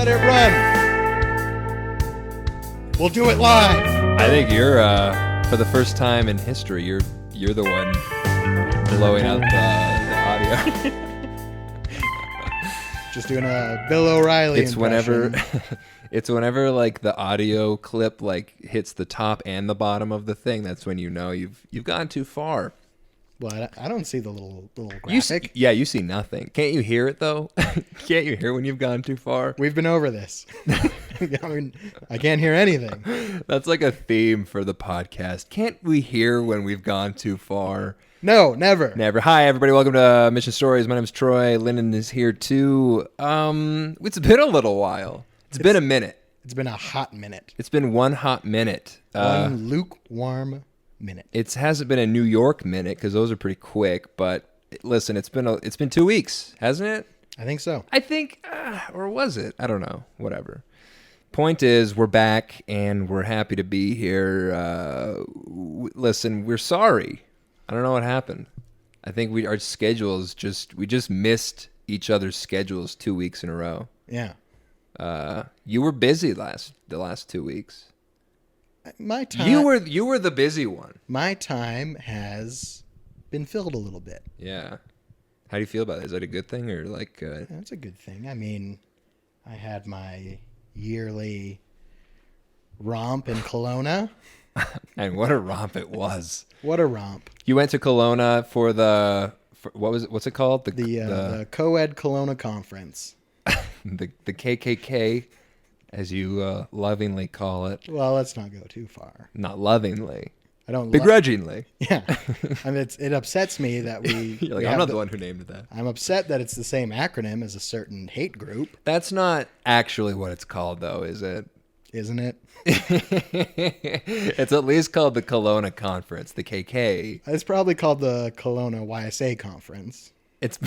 Let it run. We'll do it live. I think you're, for the first time in history, you're the one blowing out the audio. Just doing a Bill O'Reilly impression. It's whenever like the audio clip like hits the top and the bottom of the thing. That's when you know you've gone too far. Well, I don't see the little graphic. You see nothing. Can't you hear it though? Can't you hear when you've gone too far? We've been over this. I mean, I can't hear anything. That's like a theme for the podcast. Can't we hear when we've gone too far? No, never. Never. Hi, everybody. Welcome to Mission Stories. My name is Troy. Lyndon is here too. It's been a little while. It's been a minute. It's been a hot minute. It's been one hot minute. One lukewarm minute. It hasn't been a New York minute because those are pretty quick. But listen, it's been 2 weeks, hasn't it? I think so. I think, or was it? I don't know. Whatever. Point is, we're back and we're happy to be here. Listen, we're sorry. I don't know what happened. I think our schedules we just missed each other's schedules 2 weeks in a row. Yeah. You were busy the last 2 weeks. My time. You were the busy one. My time has been filled a little bit. Yeah. How do you feel about it? Is that a good thing or like? That's a good thing. I mean, I had my yearly romp in Kelowna. And what a romp it was. What a romp. You went to Kelowna for what's it called? The Co-Ed Kelowna Conference. the KKK, as you lovingly call it. Well, let's not go too far. Not lovingly. I don't begrudgingly. Yeah. I mean, it upsets me that You're like, I'm not the one who named that. I'm upset that it's the same acronym as a certain hate group. That's not actually what it's called, though, is it? Isn't it? It's at least called the Kelowna Conference, the KK. It's probably called the Kelowna YSA Conference. It's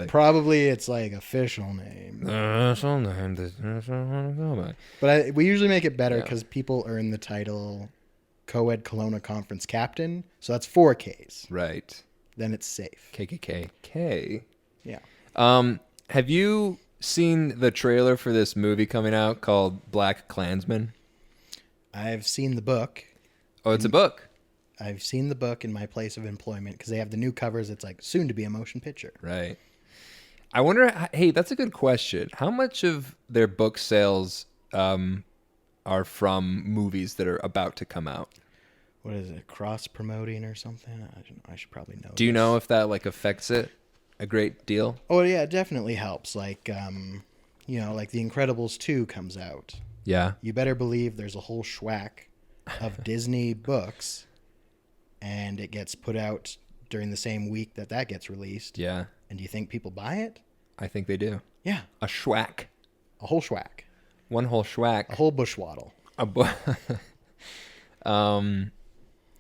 probably its like official name. But we usually make it better because people earn the title Co-Ed Kelowna Conference Captain. So that's 4 Ks. Right. Then it's safe. KKK. Yeah. Have you seen the trailer for this movie coming out called Black Klansman? I've seen the book. Oh, it's a book. I've seen the book in my place of employment because they have the new covers. It's like soon to be a motion picture. Right. I wonder, hey, that's a good question. How much of their book sales are from movies that are about to come out? What is it? Cross promoting or something? I should probably know. Do you know if that like affects it a great deal? Oh yeah, it definitely helps. Like, like The Incredibles 2 comes out. Yeah. You better believe there's a whole schwack of Disney books, and it gets put out during the same week that gets released. Yeah. And do you think people buy it? I think they do. Yeah. A schwack. A whole schwack. One whole schwack. A whole bushwaddle. What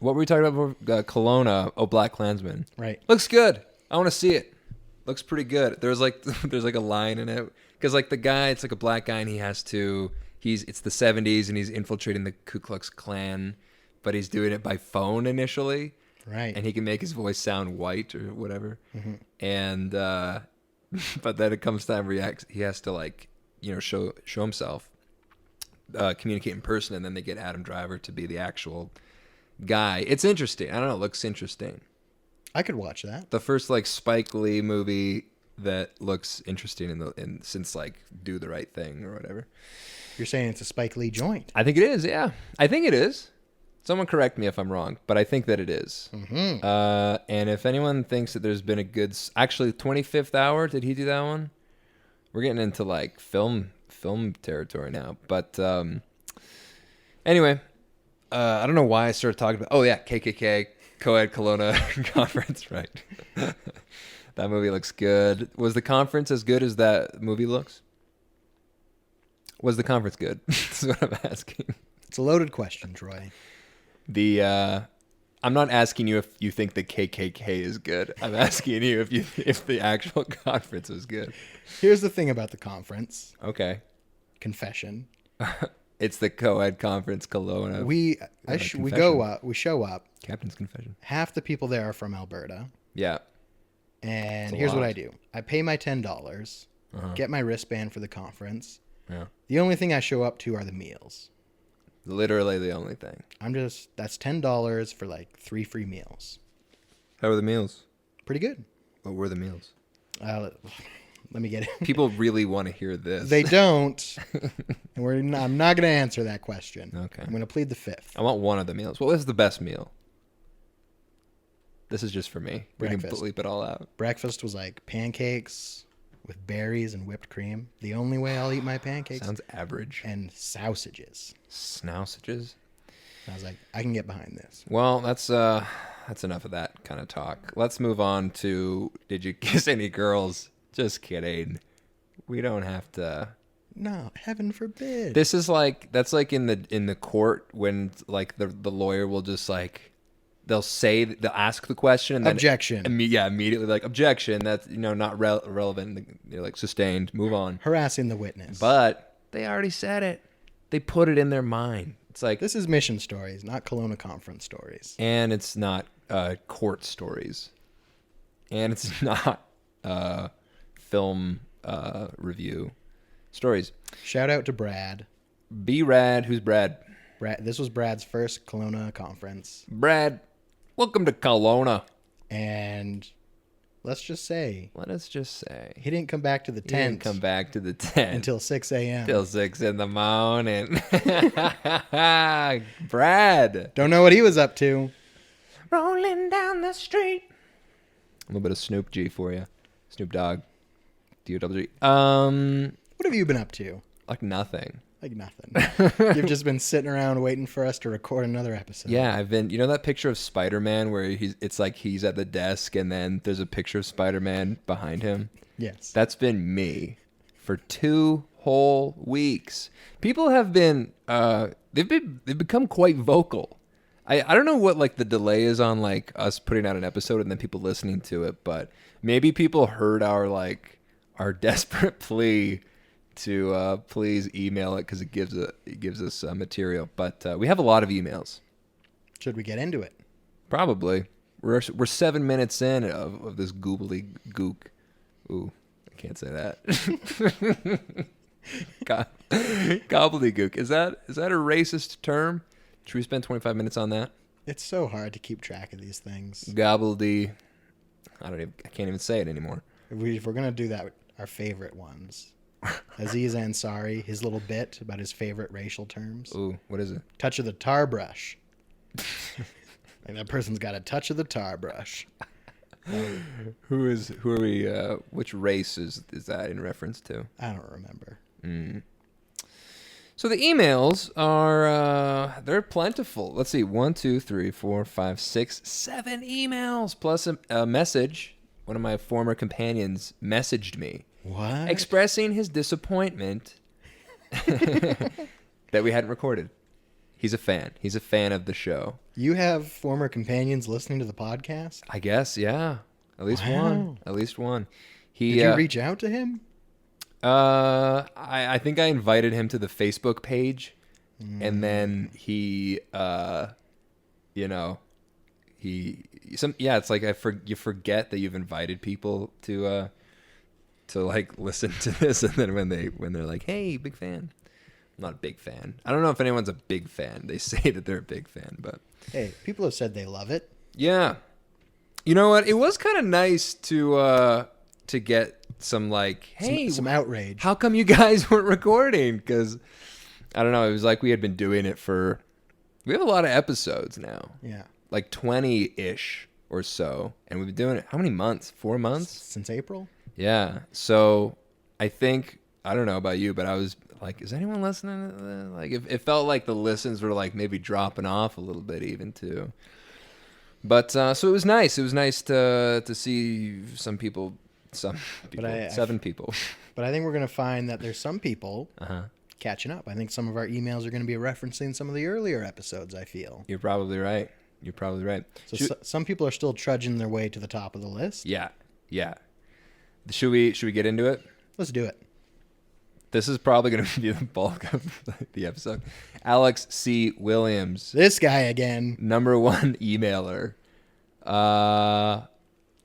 were we talking about before? Kelowna. Oh, Black Klansman. Right. Looks good. I want to see it. Looks pretty good. There's like a line in it because like the guy, it's like a black guy and it's the 70s and he's infiltrating the Ku Klux Klan, but he's doing it by phone initially. Right. And he can make his voice sound white or whatever. Mm-hmm. And but then it comes time where he has to like, show himself, communicate in person, and then they get Adam Driver to be the actual guy. It's interesting. I don't know. It looks interesting. I could watch that. The first like Spike Lee movie that looks interesting since like Do the Right Thing or whatever. You're saying it's a Spike Lee joint? I think it is. Yeah, I think it is. Someone correct me if I'm wrong, but I think that it is. Mm-hmm. And if anyone thinks that there's been a good, actually 25th Hour, did he do that one? We're getting into like film territory now, but anyway, I don't know why I started talking about. Oh yeah, KKK. Co-Ed Kelowna Conference, right? That movie looks good. Was the conference as good as that movie looks? Was the conference good? That's what I'm asking. It's a loaded question, Troy. I'm not asking you if you think the KKK is good. I'm asking you if the actual conference was good. Here's the thing about the conference. Okay. Confession. It's the Co-Ed Conference Kelowna. We show up. Captain's confession. Half the people there are from Alberta. Yeah. And here's what I do. I pay my $10. get my wristband for the conference. Yeah. The only thing I show up to are the meals. Literally the only thing. That's $10 for like 3 free meals. How were the meals? Pretty good. What were the meals? Let me get it. People really want to hear this. They don't. And I'm not going to answer that question. Okay. I'm going to plead the fifth. I want one of the meals. What was the best meal? This is just for me. We can Breakfast. bleep it all out. Breakfast was like pancakes with berries and whipped cream. The only way I'll eat my pancakes. Sounds average. And sausages. Snousages? I was like, I can get behind this. Well, that's enough of that kind of talk. Let's move on to, did you kiss any girls? Just kidding. We don't have to. No, heaven forbid. This is like, that's like in the court when like the lawyer will just like, they'll ask the question and then objection. Immediately like objection. That's not relevant. They're like sustained. Move on. Harassing the witness. But they already said it. They put it in their mind. It's like this is mission stories, not Kelowna conference stories. And it's not court stories. And it's not film review stories. Shout out to Brad. Be rad. Who's Brad? This was Brad's first Kelowna conference. Brad, welcome to Kelowna. And let us just say he didn't come back to the tent. Until 6 a.m. Till 6 in the morning. Brad. Don't know what he was up to. Rolling down the street. A little bit of Snoop G for you. Snoop Dogg. D-O-W-G. What have you been up to? Like nothing. Like nothing. You've just been sitting around waiting for us to record another episode. Yeah, I've been. You know that picture of Spider-Man where it's like he's at the desk and then there's a picture of Spider-Man behind him? Yes. That's been me for 2 whole weeks. People have been they've become quite vocal. I don't know what like the delay is on like us putting out an episode and then people listening to it, but maybe people heard our desperate plea to please email it because it gives us material. But we have a lot of emails. Should we get into it? Probably. We're 7 minutes in of this goobly gook. Ooh, I can't say that. Gobbledygook. Is that a racist term? Should we spend 25 minutes on that? It's so hard to keep track of these things. Gobbledy. I can't even say it anymore. If we're gonna do that, our favorite ones. Aziz Ansari, his little bit about his favorite racial terms. Ooh, what is it? Touch of the tar brush. Like that person's got a touch of the tar brush. Who are we? Which race is that in reference to? I don't remember. So the emails are they're plentiful. Let's see, 1, 2, 3, 4, 5, 6, 7 emails plus a message. One of my former companions messaged me. What? Expressing his disappointment that we hadn't recorded. He's a fan. He's a fan of the show. You have former companions listening to the podcast? I guess, yeah. At least one. At least one. Did you reach out to him? I think I invited him to the Facebook page, and then he, it's like you forget that you've invited people to like listen to this, and then when they're like, "Hey, big fan," I'm not a big fan. I don't know if anyone's a big fan. They say that they're a big fan, but hey, people have said they love it. Yeah, you know what? It was kind of nice to get some like, hey, some outrage. How come you guys weren't recording? Because I don't know. It was like we had been doing it we have a lot of episodes now. Yeah. Like 20-ish or so. And we've been doing it, how many months? 4 months? Since April? Yeah. So I think, I don't know about you, but I was like, is anyone listening to this? Like, it felt like the listens were like maybe dropping off a little bit even too. But so it was nice. It was nice to see some people, 7 people. But I think we're going to find that there's some people catching up. I think some of our emails are going to be referencing some of the earlier episodes, I feel. You're probably right. So some people are still trudging their way to the top of the list. Yeah. Should we get into it? Let's do it. This is probably going to be the bulk of the episode. Alex C. Williams. This guy again. Number 1 emailer.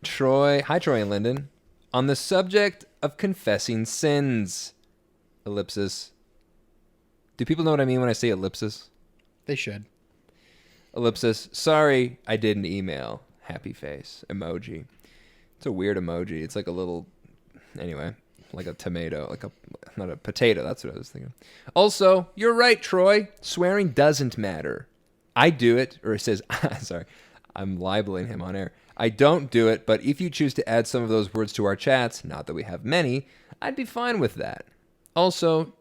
Troy. Hi, Troy and Lyndon. On the subject of confessing sins. Ellipsis. Do people know what I mean when I say ellipsis? They should. Ellipsis. Sorry, I didn't email. Happy face. Emoji. It's a weird emoji. It's like a little... Anyway, like a tomato. Like a... Not a potato. That's what I was thinking. Also, you're right, Troy. Swearing doesn't matter. I do it. Or it says... Sorry. I'm libeling him on air. I don't do it, but if you choose to add some of those words to our chats, not that we have many, I'd be fine with that. Also,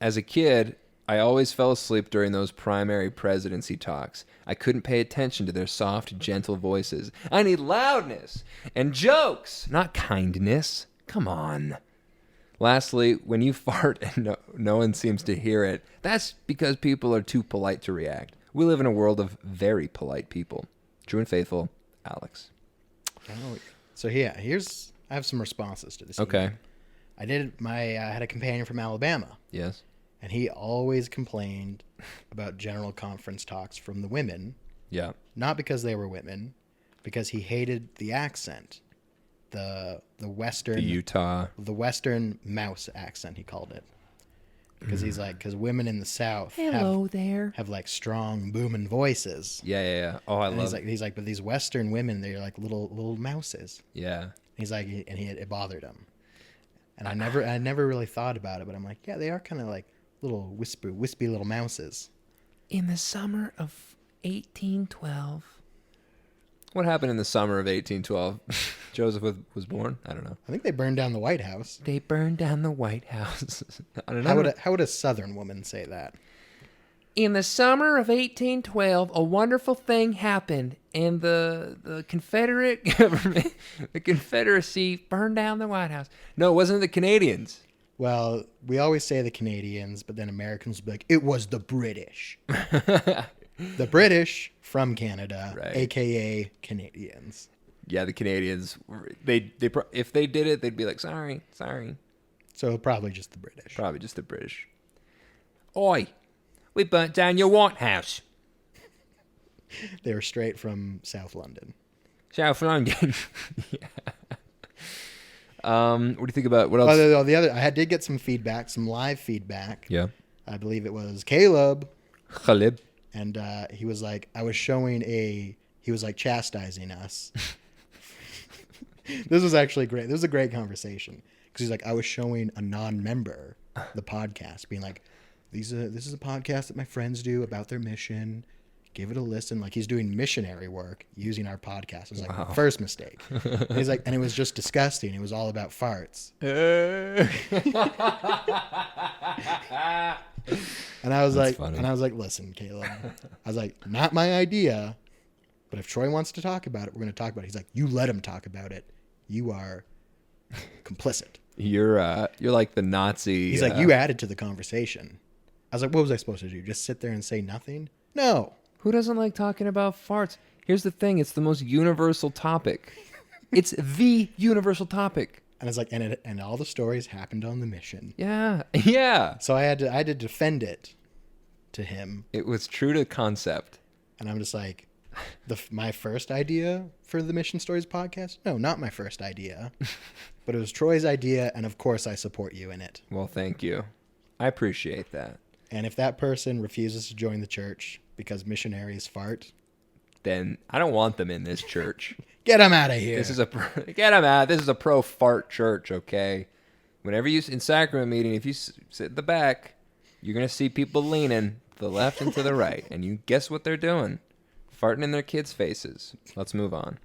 as a kid, I always fell asleep during those primary presidency talks. I couldn't pay attention to their soft, gentle voices. I need loudness and jokes, not kindness. Come on. Lastly, when you fart and no one seems to hear it, that's because people are too polite to react. We live in a world of very polite people. True and faithful, Alex. Oh, so yeah, I have some responses to this. Okay. Email. I had a companion from Alabama. Yes. And he always complained about general conference talks from the women. Yeah. Not because they were women, because he hated the accent. The Western... The Western mouse accent, he called it. Because he's like, because women in the South have like strong booming voices. Yeah. Oh, I love it. He's like, but these Western women, they're like little mouses. Yeah. He's like, it bothered him. And I never really thought about it, but I'm like, yeah, they are kind of like little wispy little mouses. In the summer of 1812. What happened in the summer of 1812? Joseph was born? I don't know. I think they burned down the White House. They burned down the White House. I don't know. How would a Southern woman say that? In the summer of 1812, a wonderful thing happened, and the Confederate government, the Confederacy, burned down the White House. No, it wasn't the Canadians. Well, we always say the Canadians, but then Americans will be like, it was the British. The British from Canada, right. A.K.A. Canadians. Yeah, the Canadians, they if they did it, they'd be like, sorry. So probably just the British. Oi, we burnt down your White House. They were straight from South London. South London. Yeah. What do you think about, what else? I did get some feedback, some live feedback. Yeah. I believe it was Caleb. Khalib. And he was like, he was like chastising us. This was actually great. This was a great conversation. Because he's like, I was showing a non-member the podcast, being like, this is a podcast that my friends do about their mission. Give it a listen. Like, he's doing missionary work using our podcast. It was like, wow. First mistake. And he's like, and it was just disgusting. It was all about farts. And I was like, listen, Caleb. I was like, not my idea, but if Troy wants to talk about it, we're going to talk about it. He's like, you let him talk about it. You are complicit. You're like the Nazi. He's like, you added to the conversation. I was like, what was I supposed to do? Just sit there and say nothing? No. Who doesn't like talking about farts? Here's the thing. It's the most universal topic. It's the universal topic. And it's like, and all the stories happened on the mission. Yeah. So I had to defend it to him. It was true to concept. And I'm just like, my first idea for the Mission Stories podcast? No, not my first idea. But it was Troy's idea, and of course I support you in it. Well, thank you. I appreciate that. And if that person refuses to join the church because missionaries fart, then I don't want them in this church. Get them out of here. Get them out. This is a pro fart church, okay? Whenever you in sacrament meeting, if you sit in the back, you're gonna see people leaning to the left and to the right, and you guess what they're doing? Farting in their kids' faces. Let's move on.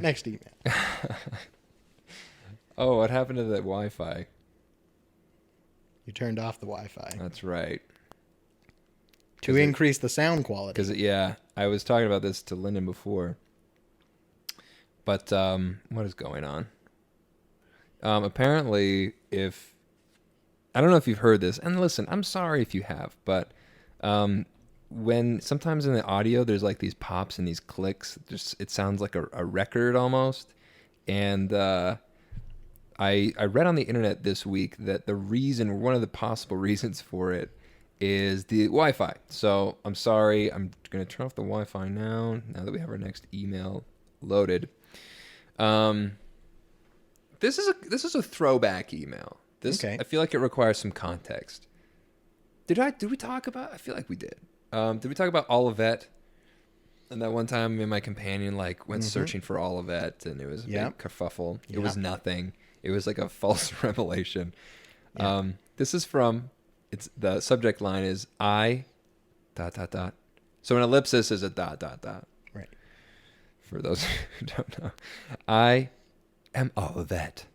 Next email. Oh, what happened to the Wi-Fi? You turned off the Wi-Fi. That's right. To increase the sound quality. Because, I was talking about this to Lyndon before. But what is going on? Apparently, I don't know if you've heard this, and listen, I'm sorry if you have, but when sometimes in the audio there's like these pops and these clicks, it sounds like a record almost. And I read on the internet this week that one of the possible reasons for it is the Wi-Fi. So I'm sorry, I'm going to turn off the Wi-Fi now that we have our next email loaded. This is a throwback email. Okay. I feel like it requires some context. Did we talk about? I feel like we did. Did we talk about Olivet? And that one time, me and my companion went searching for Olivet, and it was a big kerfuffle. It was nothing. It was like a false revelation. Yeah. This is from. It's the subject line is I. ... So an ellipsis is a ... Right. For those who don't know, I am Olivet,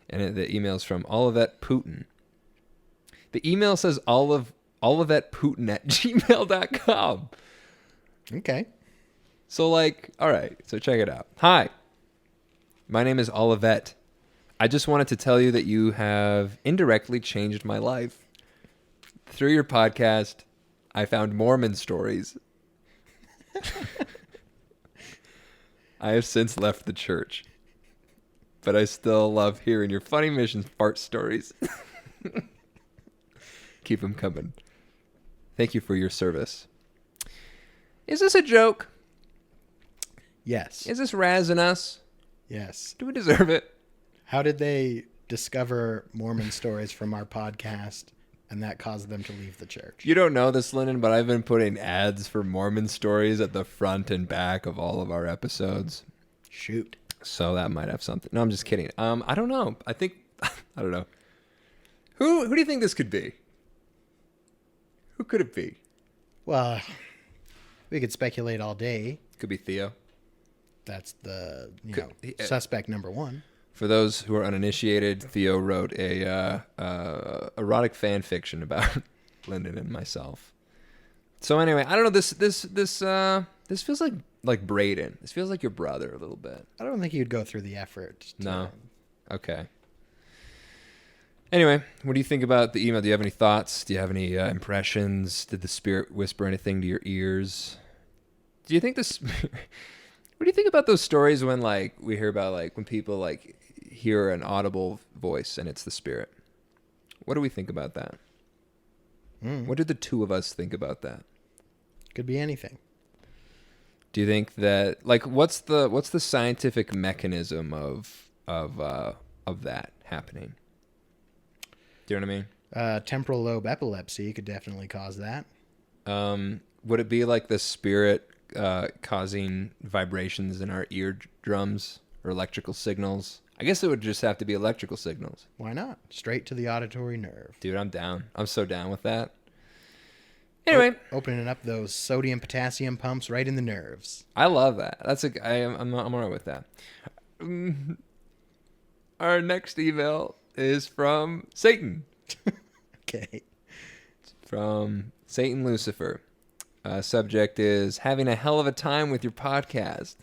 and the email's from Olivet Putin. The email says olivetputin@gmail.com. Okay. So all right, so check it out. Hi, my name is Olivet. I just wanted to tell you that you have indirectly changed my life. Through your podcast, I found Mormon stories. I have since left the church, but I still love hearing your funny mission fart stories. Keep them coming. Thank you for your service. Is this a joke? Yes. Is this razzing us? Yes. Do we deserve it? How did they discover Mormon stories from our podcast, and that caused them to leave the church? You don't know this, Lyndon, but I've been putting ads for Mormon stories at the front and back of all of our episodes. Shoot. So that might have something. No, I'm just kidding. I don't know. I don't know. Who do you think this could be? Who could it be? Well, we could speculate all day. Could be Theo. That's the Could- suspect number one. For those who are uninitiated, Theo wrote a erotic fan fiction about Lyndon and myself. So anyway, I don't know. This feels like Braden. This feels like your brother a little bit. I don't think you'd go through the effort. No. Okay. Anyway, what do you think about the email? Do you have any thoughts? Do you have any impressions? Did the spirit whisper anything to your ears? Do you think this? What do you think about those stories when we hear about when people hear an audible voice and it's the spirit? What do we think about that? What do the two of us think about that? Could be anything. Do you think that what's the scientific mechanism of that happening? Do you know what I mean? Temporal lobe epilepsy could definitely cause that. Would it be like the spirit causing vibrations in our eardrums or electrical signals? I guess it would just have to be electrical signals. Why not? Straight to the auditory nerve. Dude, I'm down. I'm so down with that. Anyway, Opening up those sodium potassium pumps right in the nerves. I love that. I'm all right with that. Our next email is from Satan. Okay. From Satan Lucifer. Subject is having a hell of a time with your podcast.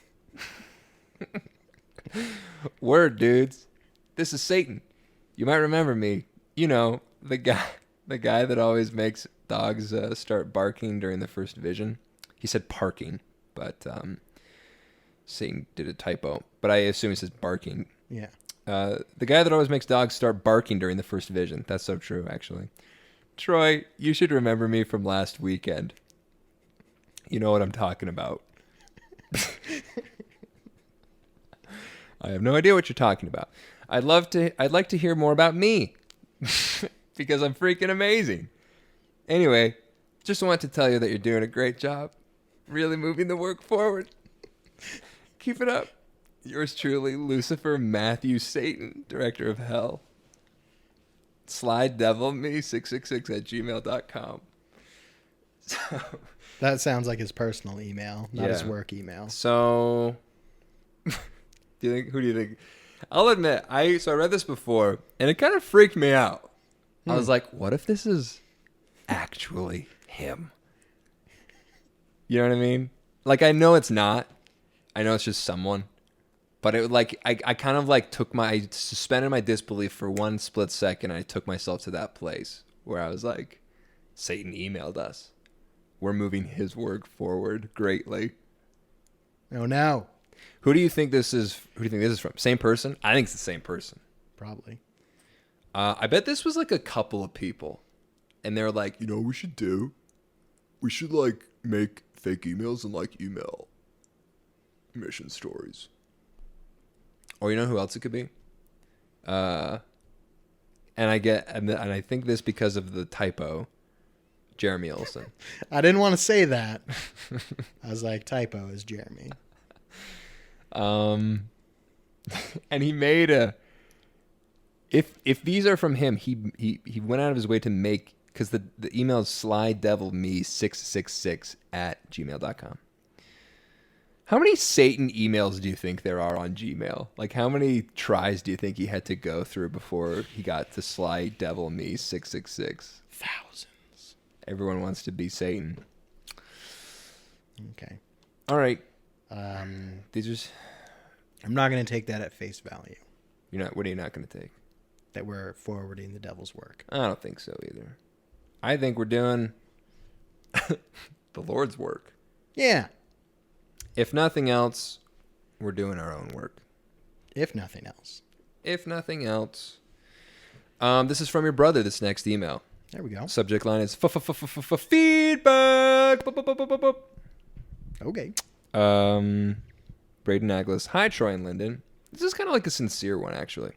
Word, dudes. This is Satan. You might remember me. You know, the guy that always makes dogs start barking during the first vision. He said parking, but Satan did a typo. But I assume he says barking. Yeah. The guy that always makes dogs start barking during the first vision. That's so true, actually. Troy, you should remember me from last weekend. You know what I'm talking about. I have no idea what you're talking about. I'd like to hear more about me because I'm freaking amazing. Anyway, just want to tell you that you're doing a great job, really moving the work forward. Keep it up. Yours truly, Lucifer Matthew Satan, Director of Hell. Slide devil me 666@gmail.com. So That sounds like his personal email, not his work email. So who do you think? I'll admit, I read this before and it kind of freaked me out. I was like, what if this is actually him? You know what I mean? I know it's not. I know it's just someone. But it I kind of I suspended my disbelief for one split second. And I took myself to that place where I was like, Satan emailed us. We're moving his work forward greatly. Oh no. Who do you think this is? Who do you think this is from? Same person? I think it's the same person. Probably. I bet this was a couple of people, and they're like, you know what we should do? We should make fake emails and email mission stories. Or you know who else it could be? And I think this because of the typo, Jeremy Olsen. I didn't want to say that. I was like, typo is Jeremy. And he made if these are from him, he went out of his way to make, because the email is slydevilme666@gmail.com. How many Satan emails do you think there are on Gmail? Like, how many tries do you think he had to go through before he got to slydevilme666? Thousands. Everyone wants to be Satan. Okay. All right. These are. I'm not going to take that at face value. You're not. What are you not going to take? That we're forwarding the devil's work. I don't think so either. I think we're doing the Lord's work. Yeah. If nothing else, we're doing our own work. If nothing else. If nothing else. This is from your brother, this next email. There we go. Subject line is feedback. Okay. Braden Aglis. Hi, Troy and Lyndon. This is kind of like a sincere one, actually.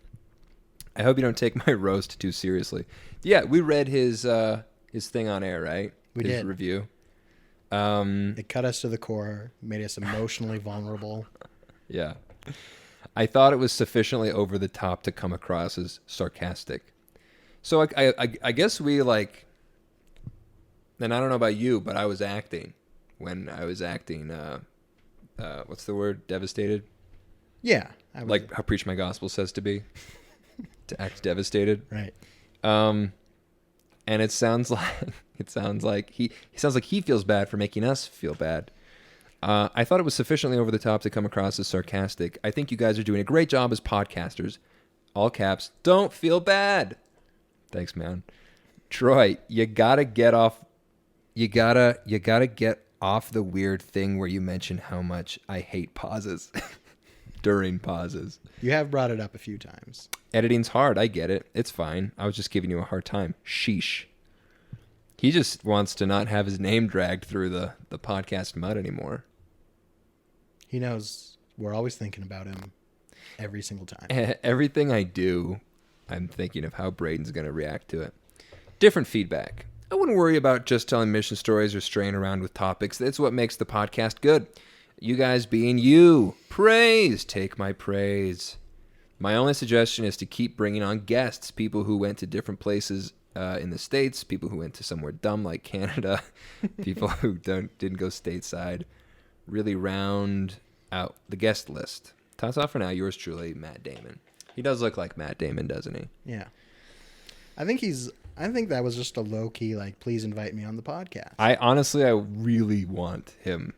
I hope you don't take my roast too seriously. Yeah, we read his thing on air, right? We his did. Review. It cut us to the core, made us emotionally vulnerable. Yeah. I thought it was sufficiently over the top to come across as sarcastic. So I guess we like, and I don't know about you, but I was acting when I was acting, what's the word? Devastated? Yeah. Like how Preach My Gospel says to be. To act devastated. Right. And it sounds like he feels bad for making us feel bad. I thought it was sufficiently over the top to come across as sarcastic. I think you guys are doing a great job as podcasters. All caps. Don't feel bad. Thanks, man. Troy, you gotta get off the weird thing where you mention how much I hate pauses during pauses. You have brought it up a few times. Editing's hard. I get it. It's fine. I was just giving you a hard time. Sheesh. He just wants to not have his name dragged through the podcast mud anymore. He knows we're always thinking about him every single time. Everything I do, I'm thinking of how Braden's going to react to it. Different feedback. I wouldn't worry about just telling mission stories or straying around with topics. That's what makes the podcast good. You guys being you. Praise. Take my praise. My only suggestion is to keep bringing on guests, people who went to different places in the States, people who went to somewhere dumb like Canada, people who didn't go stateside. Really round out the guest list. That's all for now. Yours truly, Matt Damon. He does look like Matt Damon, doesn't he? Yeah. I think that was just a low-key, like, please invite me on the podcast. I really want him.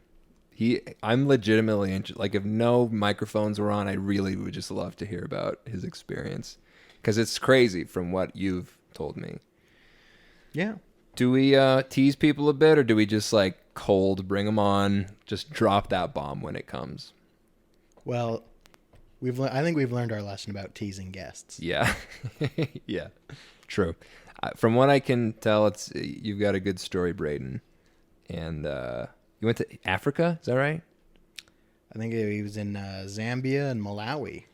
I'm legitimately interested. Like, if no microphones were on, I really would just love to hear about his experience. Because it's crazy from what you've told me. Yeah. Do we tease people a bit, or do we just, like, cold bring them on, just drop that bomb when it comes? Well, I think we've learned our lesson about teasing guests. Yeah. Yeah. True. From what I can tell, you've got a good story, Braden. And you went to Africa, is that right? I think he was in Zambia and Malawi.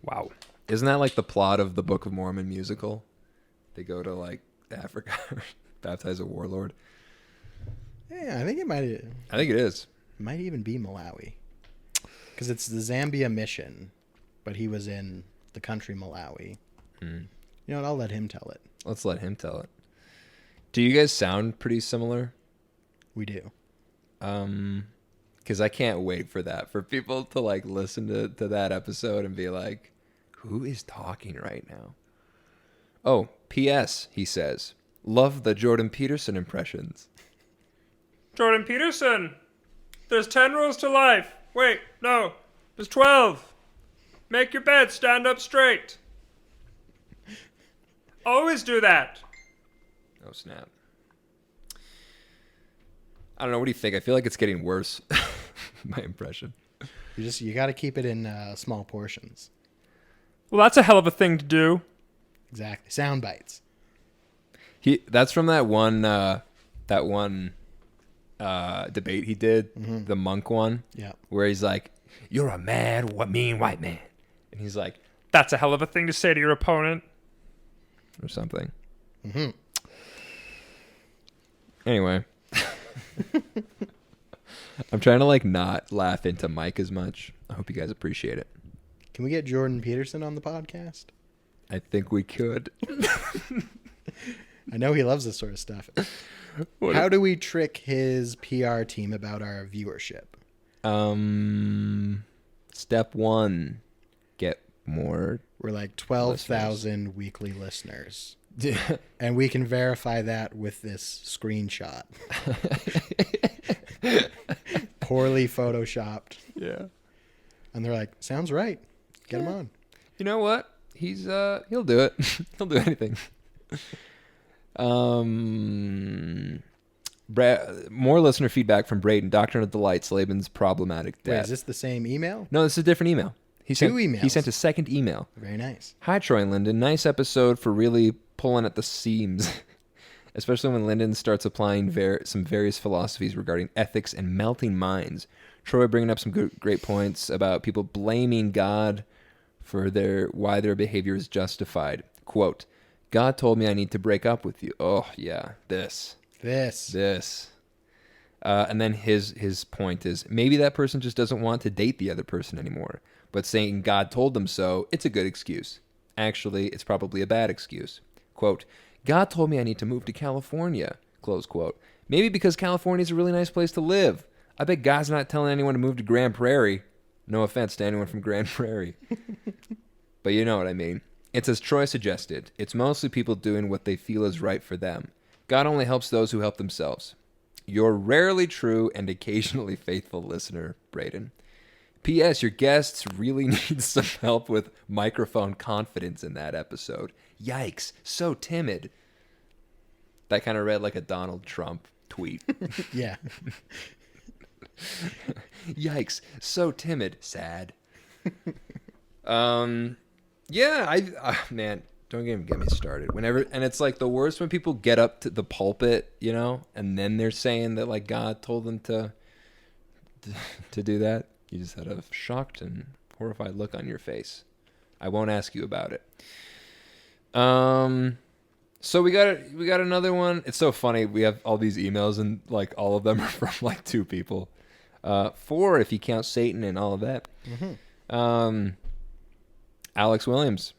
Wow. Isn't that like the plot of the Book of Mormon musical? They go to like Africa, baptize a warlord. Yeah, I think it might. I think it is. It might even be Malawi, because it's the Zambia mission, but he was in the country Malawi. Mm. You know what? I'll let him tell it. Let's let him tell it. Do you guys sound pretty similar? We do. Because I can't wait for people to like listen to that episode and be like, who is talking right now? Oh, P.S. he says, love the Jordan Peterson impressions. Jordan Peterson, there's 10 rules to life. Wait, no, there's 12. Make your bed, stand up straight. Always do that. Oh, snap. I don't know. What do you think? I feel like it's getting worse. My impression. You got to keep it in small portions. Well, that's a hell of a thing to do. Exactly. Sound bites. That's from that one debate he did, the monk one. Yeah. Where he's like, You're a mad, mean white man. And he's like, That's a hell of a thing to say to your opponent. or something. Mm-hmm. Anyway. I'm trying to like not laugh into Mike as much. I hope you guys appreciate it. Can we get Jordan Peterson on the podcast? I think we could. I know he loves this sort of stuff. How do we trick his PR team about our viewership? Step 1, get more. We're like 12,000 weekly listeners. And we can verify that with this screenshot. Poorly photoshopped. Yeah. And they're like, sounds right. Get him on. You know what? He'll do it. He'll do anything. More listener feedback from Braden. Doctrine of Delights, Laban's problematic dad. Wait, is this the same email? No, this is a different email. He Two emails. He sent a second email. Very nice. Hi, Troy and Lyndon. Nice episode for really pulling at the seams, especially when Lyndon starts applying some various philosophies regarding ethics and melting minds. Troy bringing up some great points about people blaming God for why their behavior is justified. Quote, God told me I need to break up with you. Oh, yeah, this. And then his point is, maybe that person just doesn't want to date the other person anymore. But saying God told them so, it's a good excuse. Actually, it's probably a bad excuse. Quote, God told me I need to move to California. Close quote. Maybe because California is a really nice place to live. I bet God's not telling anyone to move to Grand Prairie. No offense to anyone from Grand Prairie. But you know what I mean. It's as Troy suggested. It's mostly people doing what they feel is right for them. God only helps those who help themselves. Your rarely true and occasionally faithful listener, Braden. P.S. Your guests really need some help with microphone confidence in that episode. Yikes, so timid. That kind of read like a Donald Trump tweet. Yeah. Yikes, so timid. Sad. Yeah, man, don't even get me started. And it's like the worst when people get up to the pulpit, you know, and then they're saying that like God told them to do that. You just had a shocked and horrified look on your face. I won't ask you about it. So we got another one. It's so funny. We have all these emails and like all of them are from like 2 people. 4 if you count Satan and all of that. Mm-hmm. Alex Williams.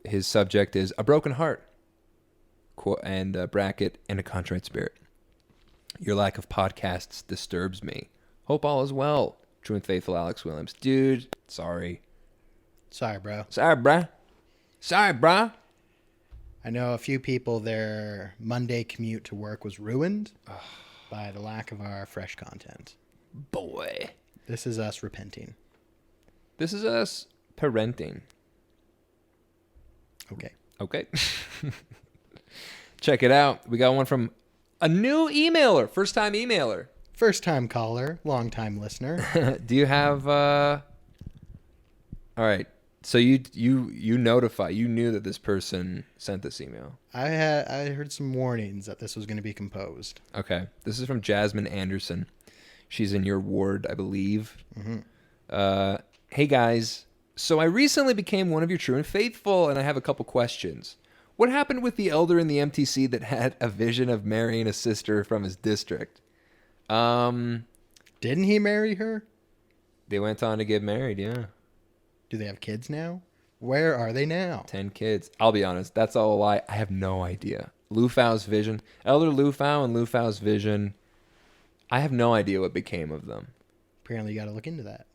His subject is a broken heart. And bracket and a contrite spirit. Your lack of podcasts disturbs me. Hope all is well. True and faithful Alex Williams. Dude, sorry. Sorry, bro. Sorry, bruh. I know a few people, their Monday commute to work was ruined by the lack of our fresh content. Boy. This is us repenting. This is us parenting. Okay. Check it out. We got one from a new emailer. First-time emailer. First-time caller, long-time listener. Do you have... All right. So you knew that this person sent this email. I heard some warnings that this was going to be composed. Okay. This is from Jasmine Anderson. She's in your ward, I believe. Mm-hmm. Hey, guys. So I recently became one of your true and faithful, and I have a couple questions. What happened with the elder in the MTC that had a vision of marrying a sister from his district? Didn't he marry her? They went on to get married, yeah. Do they have kids now? Where are they now? 10 kids. I'll be honest, that's all a lie. I have no idea. Lufau's vision, Elder Lufau and Lufau's vision, I have no idea what became of them. Apparently you got to look into that.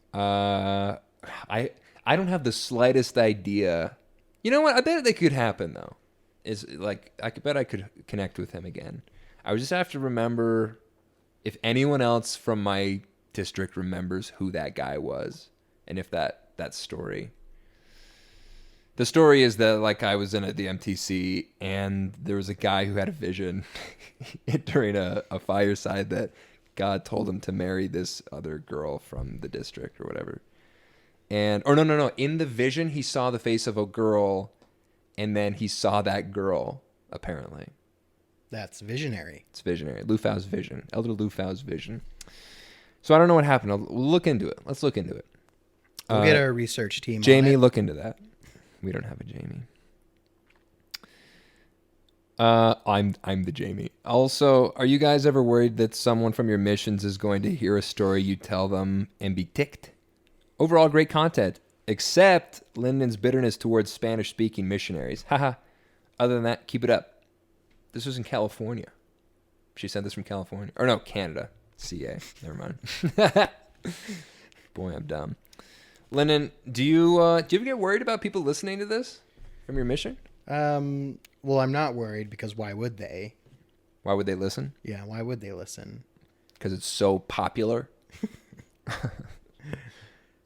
I don't have the slightest idea. You know what? I bet they could happen, though. I bet I could connect with him again. I would just have to remember if anyone else from my district remembers who that guy was, and if that story. The story is that like I was in the MTC and there was a guy who had a vision during a fireside that God told him to marry this other girl from the district or whatever. No. In the vision, he saw the face of a girl, and then he saw that girl, apparently. That's visionary. It's visionary. Lufau's vision. Elder Lufau's vision. So I don't know what happened. We'll look into it. Let's look into it. We'll get our research team on Jamie, it. look into that. We don't have a Jamie. I'm the Jamie. Also, are you guys ever worried that someone from your missions is going to hear a story you tell them and be ticked? Overall, great content, except Lyndon's bitterness towards Spanish-speaking missionaries. Haha. Other than that, keep it up. This was in California. She sent this from California. Or no, Canada. CA. Never mind. Boy, I'm dumb. Lyndon, do you ever get worried about people listening to this from your mission? Well, I'm not worried because why would they? Why would they listen? Yeah, why would they listen? Because it's so popular.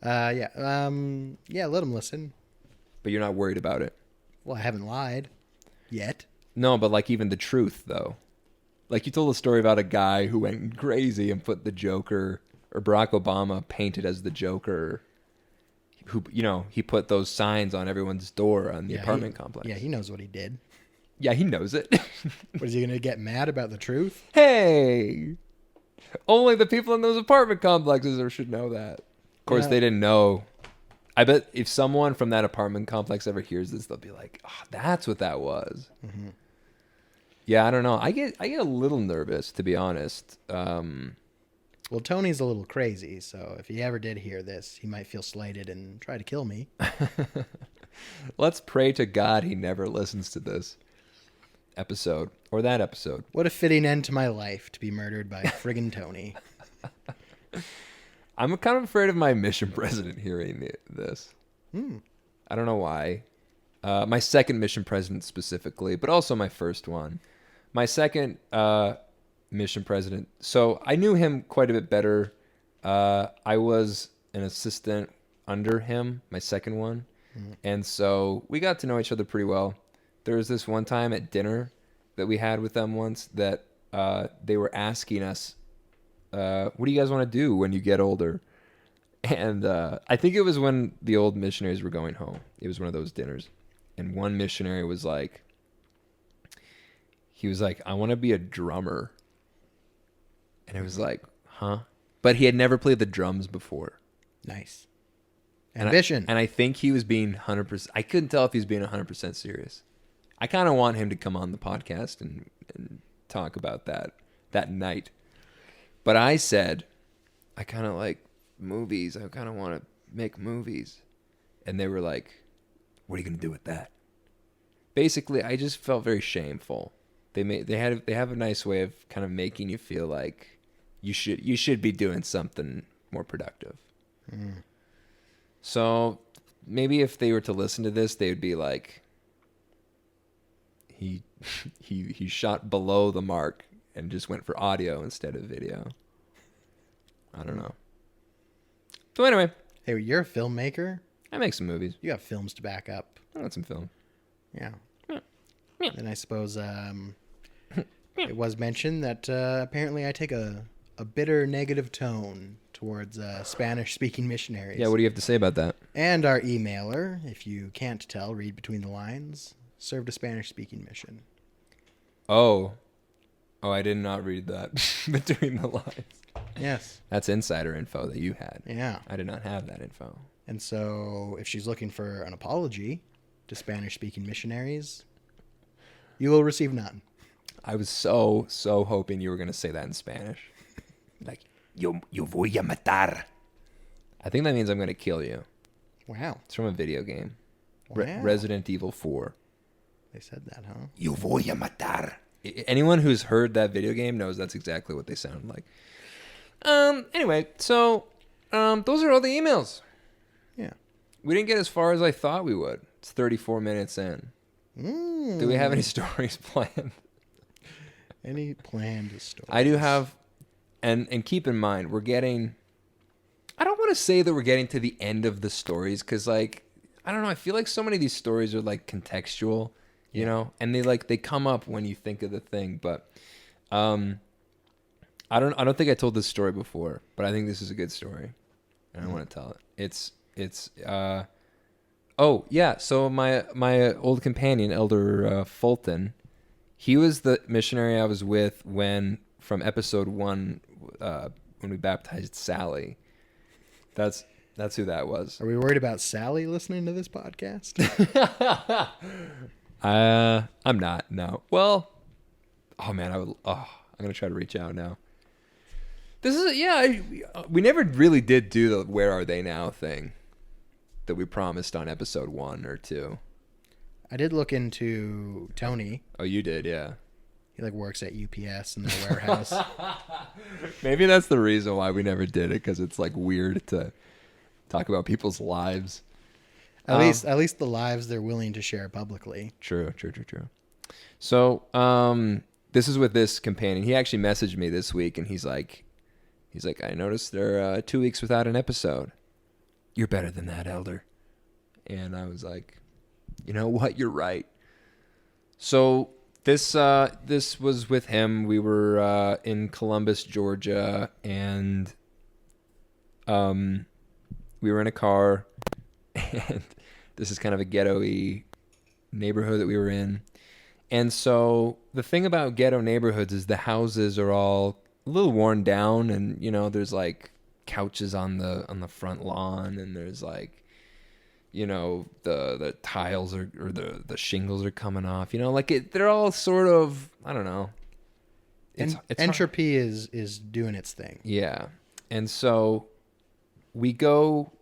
Yeah, let them listen. But you're not worried about it. Well, I haven't lied yet. No, but like even the truth though. Like you told a story about a guy who went crazy and put the Joker, or Barack Obama painted as the Joker. Who, he put those signs on everyone's door on the apartment complex. Yeah, he knows what he did. Yeah, he knows it. What, is he going to get mad about the truth? Hey! Only the people in those apartment complexes should know that. Of course, they didn't know. I bet if someone from that apartment complex ever hears this, they'll be like, oh, that's what that was. Mm-hmm. Yeah, I don't know. I get a little nervous, to be honest. Well, Tony's a little crazy, so if he ever did hear this, he might feel slighted and try to kill me. Let's pray to God he never listens to this episode or that episode. What a fitting end to my life to be murdered by friggin' Tony. I'm kind of afraid of my mission president hearing this. I don't know why. My second mission president specifically, but also my first one. My second mission president. So I knew him quite a bit better. I was an assistant under him, my second one. And so we got to know each other pretty well. There was this one time at dinner that we had with them once that they were asking us, what do you guys want to do when you get older? And I think it was when the old missionaries were going home. It was one of those dinners. And one missionary was like, I want to be a drummer. And it was like, huh? But he had never played the drums before. Nice. Ambition. And I think he was being 100%. I couldn't tell if he was being 100% serious. I kind of want him to come on the podcast and talk about that night. But I said, I kind of like movies. I kind of want to make movies. And they were like, what are you going to do with that? Basically, I just felt very shameful. They have a nice way of kind of making you feel like you should be doing something more productive. So maybe if they were to listen to this, they would be like, he shot below the mark and just went for audio instead of video. I don't know. So anyway, Hey, you're a filmmaker? I make some movies. You got films to back up. I got some film. Yeah. And I suppose it was mentioned that apparently I take a bitter negative tone towards Spanish-speaking missionaries. Yeah, what do you have to say about that? And our emailer, if you can't tell, read between the lines, served a Spanish-speaking mission. Oh, I did not read that between the lines. Yes. That's insider info that you had. Yeah. I did not have that info. And so if she's looking for an apology to Spanish-speaking missionaries, you will receive none. I was so hoping you were going to say that in Spanish. Like, yo voy a matar. I think that means I'm going to kill you. Wow. It's from a video game. Wow. Resident Evil 4. They said that, huh? Yo voy a matar. Anyone who's heard that video game knows that's exactly what they sound like. Anyway, so those are all the emails. Yeah. We didn't get as far as I thought we would. It's 34 minutes in. Do we have any stories planned? Any planned stories? I do have, and keep in mind, we're getting, I don't want to say that we're getting to the end of the stories, because, like, I don't know, I feel like so many of these stories are, like, contextual, you know, and they come up when you think of the thing, but I don't think I told this story before, but I think this is a good story, and I want to tell it. So my old companion, Elder Fulton, he was the missionary I was with when, from episode 1, when we baptized Sally. That's who that was. Are we worried about Sally listening to this podcast? I'm not. No. Well, oh man, I'm gonna try to reach out now. This is we never really did do the "Where Are They Now" thing that we promised on episode 1 or 2. I did look into Tony. Oh, you did, yeah. He like works at UPS in their warehouse. Maybe that's the reason why we never did it, because it's like weird to talk about people's lives. At least the lives they're willing to share publicly. True. So, this is with this companion. He actually messaged me this week, and he's like, I noticed they're 2 weeks without an episode. You're better than that, Elder. And I was like, you know what? You're right. So this was with him. We were in Columbus, Georgia, and we were in a car, and this is kind of a ghetto-y neighborhood that we were in. And so the thing about ghetto neighborhoods is the houses are all a little worn down, and there's like couches on the front lawn, and there's like the tiles or the shingles are coming off. They're all sort of, I don't know. It's entropy is doing its thing. Yeah. And so we go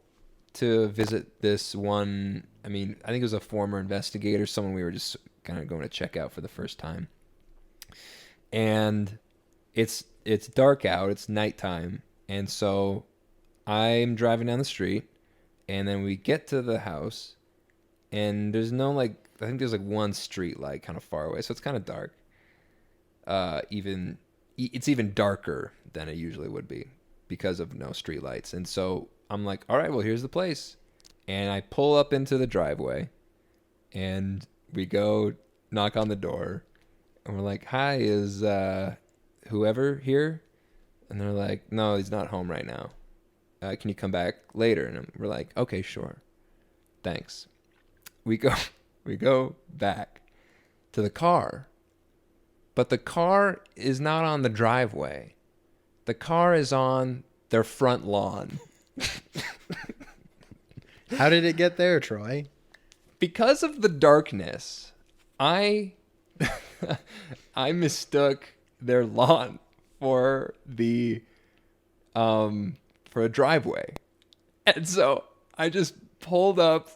to visit this one. I think it was a former investigator, someone we were just kind of going to check out for the first time. And it's dark out, it's nighttime. And so I'm driving down the street, and then we get to the house, and there's no I think there's one street light kind of far away, so it's kind of dark. It's even darker than it usually would be because of no street lights. And so I'm like, all right, well, here's the place. And I pull up into the driveway, and we go knock on the door, and we're like, hi, is whoever here? And they're like, no, he's not home right now. Can you come back later? And we're like, okay, sure. Thanks. We go back to the car. But the car is not on the driveway. The car is on their front lawn. How did it get there, Troy? Because of the darkness, I mistook their lawn for for a driveway. And so I just pulled up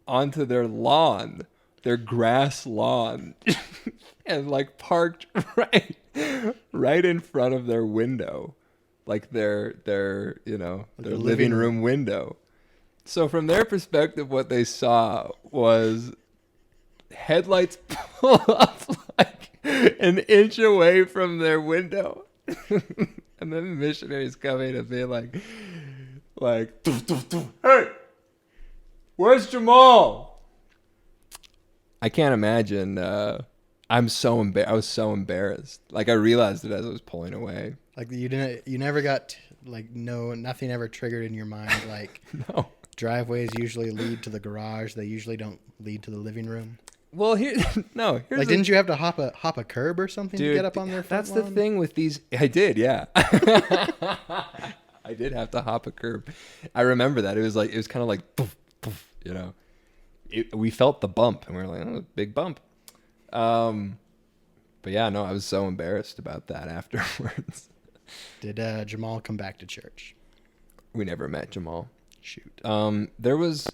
onto their lawn, their grass lawn, and parked right in front of their window, their living room window. So from their perspective, what they saw was headlights pull up an inch away from their window. And then the missionaries coming and being like, hey, where's Jamal? I can't imagine. I was so embarrassed. I realized it as I was pulling away. You never got nothing ever triggered in your mind. No. Driveways usually lead to the garage. They usually don't lead to the living room. Well, didn't you have to hop a curb or something to get up on their front lawn? That's the thing with these. I did, yeah. I did have to hop a curb. I remember that. It was kind of like poof, poof, we felt the bump, and we were like, oh, big bump. But yeah, no, I was so embarrassed about that afterwards. Did Jamal come back to church? We never met Jamal. Shoot. There was,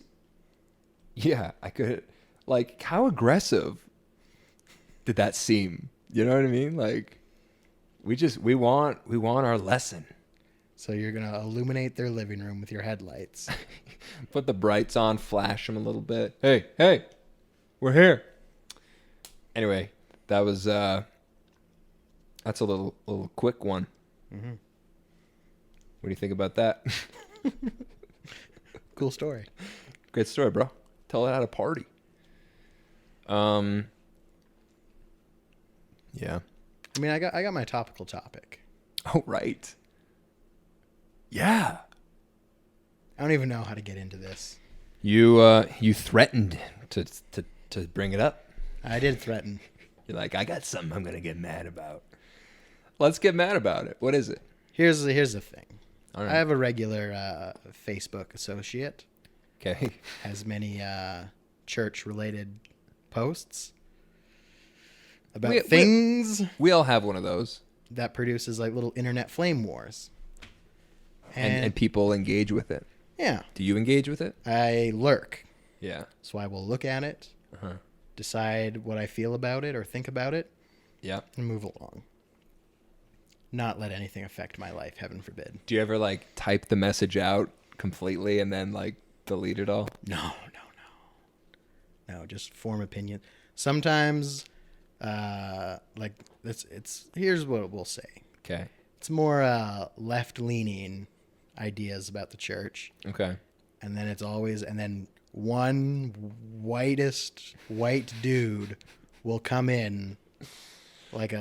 I could, how aggressive did that seem? You know what I mean? We want our lesson. So you're going to illuminate their living room with your headlights. Put the brights on, flash them a little bit. Hey, we're here. Anyway, that was, that's a little quick one. Mm-hmm. What do you think about that? Cool story. Great story, bro. Tell it at a party. Yeah. I got my topical topic. Oh, right. Yeah. I don't even know how to get into this. You threatened to bring it up. I did threaten. You're like, I got something I'm gonna get mad about. Let's get mad about it. What is it? Here's the thing. All I right. have a regular Facebook associate. Okay. Has many church-related posts about things We all have one of those. that produces like little internet flame wars. And people engage with it. Yeah, Do you engage with it? I lurk. Yeah. So I will look at it, Uh-huh. decide what I feel about it or think about it, Yeah. and move along. Not let anything affect my life, heaven forbid. Do you ever like type the message out completely and then like delete it all? No. Just form opinion. Sometimes, like here's what we'll say. Okay. It's more left-leaning ideas about the church, Okay. and then one white dude will come in like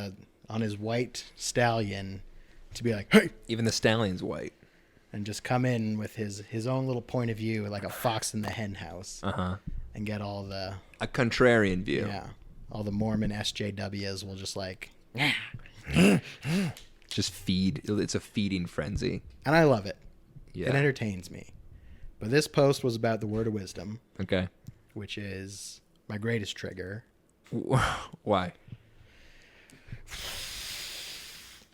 on his white stallion to be like, hey, Even the stallion's white. and just come in with his own little point of view, like a fox in the hen house, Uh-huh. and get all the A contrarian view. all the Mormon SJWs will just like, Just feed. It's a feeding frenzy. and I love it. Yeah. It entertains me. But this post was about the word of wisdom, Okay. which is my greatest trigger. Why?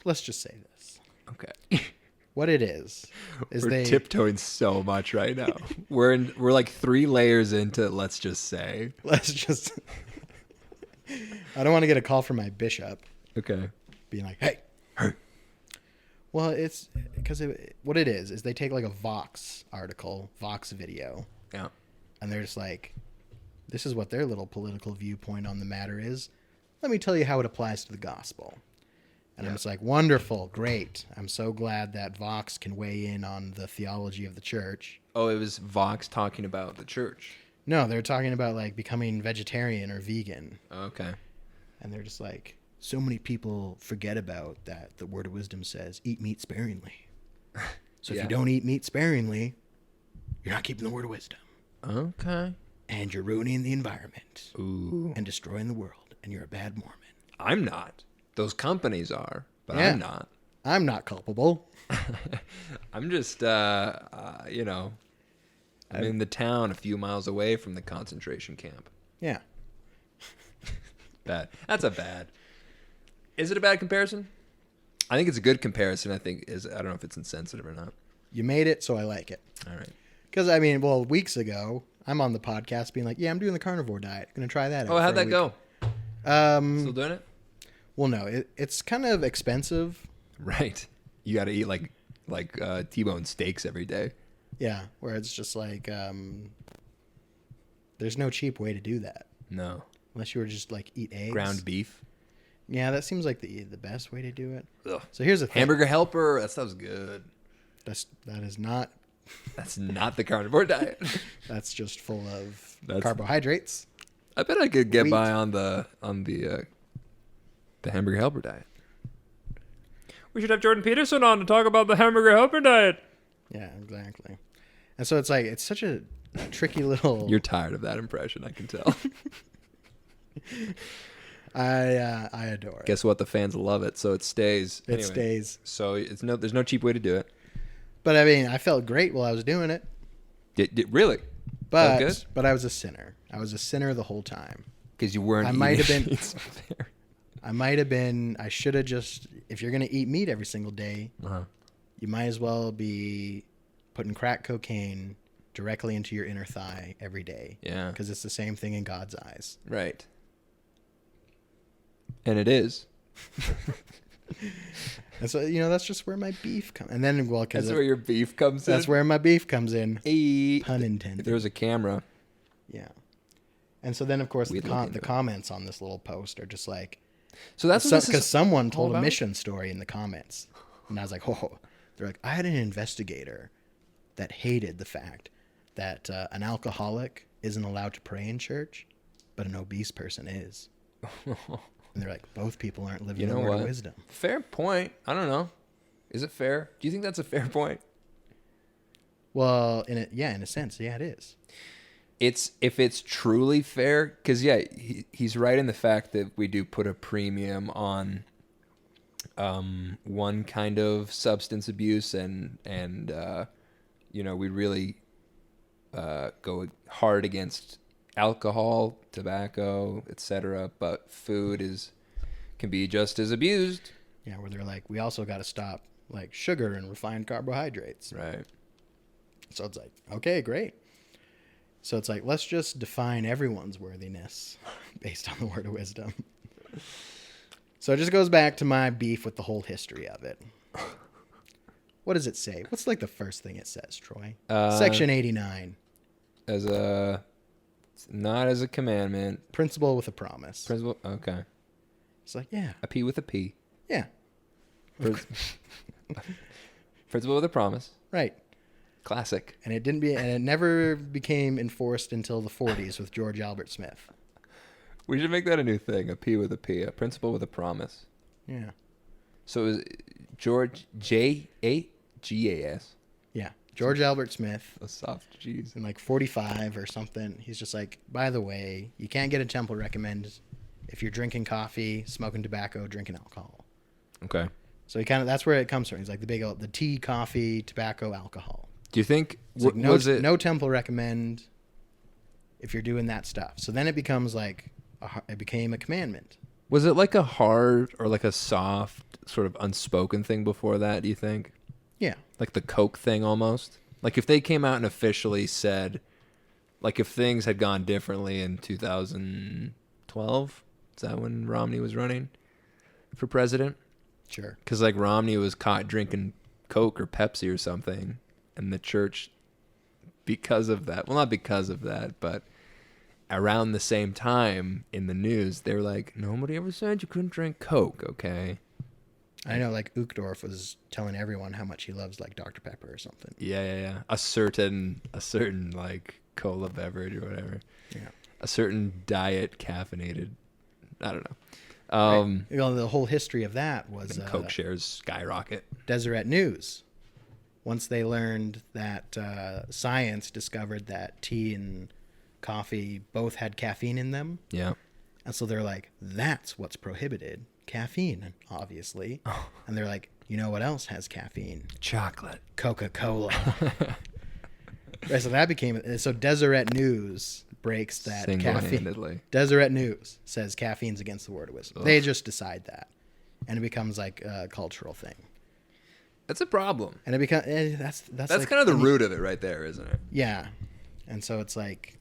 Let's just say this. Okay. What it is We're they tiptoeing so much right now. We're like 3 layers into let's just say. let's just I don't want to get a call from my bishop Okay. being like, "Hey." Well, it's because what it is they take like a Vox article, Vox video, Yeah. and they're just like, this is what their little political viewpoint on the matter is. Let me tell you how it applies to the gospel. And I'm just like, wonderful, great. I'm so glad that Vox can weigh in on the theology of the church. Oh, it was Vox talking about the church. No, they're talking about like becoming vegetarian or vegan. Okay. And they're just like, so many people forget about that. The word of wisdom says, eat meat sparingly. So if Yeah. you don't eat meat sparingly, you're not keeping the word of wisdom. Okay. And you're ruining the environment Ooh. and destroying the world. And you're a bad Mormon. I'm not. Those companies are, but Yeah. I'm not. I'm not culpable. I'm just, you know, I'm in the town a few miles away from the concentration camp. Yeah. Bad. That's a bad. Is it a bad comparison? I think it's a good comparison. I don't know if it's insensitive or not. You made it, so I like it. All right. Because, I mean, well, weeks ago, I'm on the podcast being like, yeah, I'm doing the carnivore diet. Going to try that out. Oh, how'd for a that go? week. Still doing it? Well, no, it's kind of expensive. Right. You got to eat like T-bone steaks every day. Yeah, where it's just like, there's no cheap way to do that. No. Unless you were just like eat eggs. Ground beef. Yeah, that seems like the best way to do it. Ugh. So here's the thing. Hamburger Helper. That stuff's good. That is not. That's not the carnivore diet. That's just full of That's- carbohydrates. I bet I could get Wheat. by on the Hamburger Helper diet. We should have Jordan Peterson on to talk about the hamburger helper diet. Yeah, exactly. And so it's like it's such a tricky little. You're tired of that impression, I can tell. I adore it. Guess what? The fans love it, so it stays. It Anyway, stays. So there's no cheap way to do it. But I mean, I felt great while I was doing it. Really? Felt good? But I was a sinner. I was a sinner the whole time. Because you weren't. I might have been- It's fair. I should have just. If you're gonna eat meat every single day, you might as well be putting crack cocaine directly into your inner thigh every day. Yeah. Because it's the same thing in God's eyes. Right. And it is. And so that's just where my beef comes. And then because That's where your beef comes in. that's where my beef comes in. Hey. Pun If intended. there was a camera. Yeah. And so then, of course, We'd look into the it. comments on this little post are just like, So that's what this because is. someone told a about? mission story in the comments, and I was like, oh, they're like, I had an investigator that hated the fact that an alcoholic isn't allowed to pray in church, but an obese person is. And they're like, both people aren't living You the know word of what? wisdom. Fair point. I don't know. Is it fair? Do you think that's a fair point? Well, in a sense, yeah, it is. If it's truly fair, because he's right in the fact that we do put a premium on one kind of substance abuse, and we really go hard against alcohol, tobacco, etc. But food can be just as abused. Yeah, where they're like, we also got to stop like sugar and refined carbohydrates. Right. So it's like, okay, great. So it's like, let's just define everyone's worthiness based on the word of wisdom. So it just goes back to my beef with the whole history of it. What does it say? What's like the first thing it says, Troy? Section 89. Not as a commandment. Principle with a promise. Principle. Okay. It's like, yeah. A P with a P. Yeah. Principle with a promise. Right. Classic. And it never became enforced until the 40s with George Albert Smith. We should make that a new thing. A P with a P. A principle with a promise. Yeah. So it was George G-A-S. Yeah. George Albert Smith. A soft G's. In like 45 or something. He's just like, by the way, you can't get a temple recommend if you're drinking coffee, smoking tobacco, drinking alcohol. Okay. So that's where it comes from. He's like the tea, coffee, tobacco, alcohol. Do you think like no temple recommend if you're doing that stuff? So then it becomes like it became a commandment. Was it like a hard or like a soft sort of unspoken thing before that? Do you think? Yeah. Like the Coke thing almost. Like if they came out and officially said, like if things had gone differently in 2012, is that when Romney was running for president? Sure. Because like Romney was caught drinking Coke or Pepsi or something, and the church, because of that, well, not because of that, but around the same time in the news, they were like, nobody ever said you couldn't drink Coke, okay? I know, like Uchtdorf was telling everyone how much he loves like Dr. Pepper or something. Yeah. A certain like cola beverage or whatever. Yeah. A certain diet caffeinated. I don't know. Right. You know, the whole history of that was Coke shares skyrocket. Deseret News. Once they learned that science discovered that tea and coffee both had caffeine in them. Yeah. And so they're like, that's what's prohibited. Caffeine, obviously. Oh. And they're like, you know what else has caffeine? Chocolate. Coca-Cola. Right, so that became... So Deseret News breaks that caffeine. Deseret News says caffeine's against the word of wisdom. Ugh. They just decide that. And it becomes like a cultural thing. That's a problem. And it becomes... That's like, kind of the root of it right there, isn't it? Yeah. And so it's like...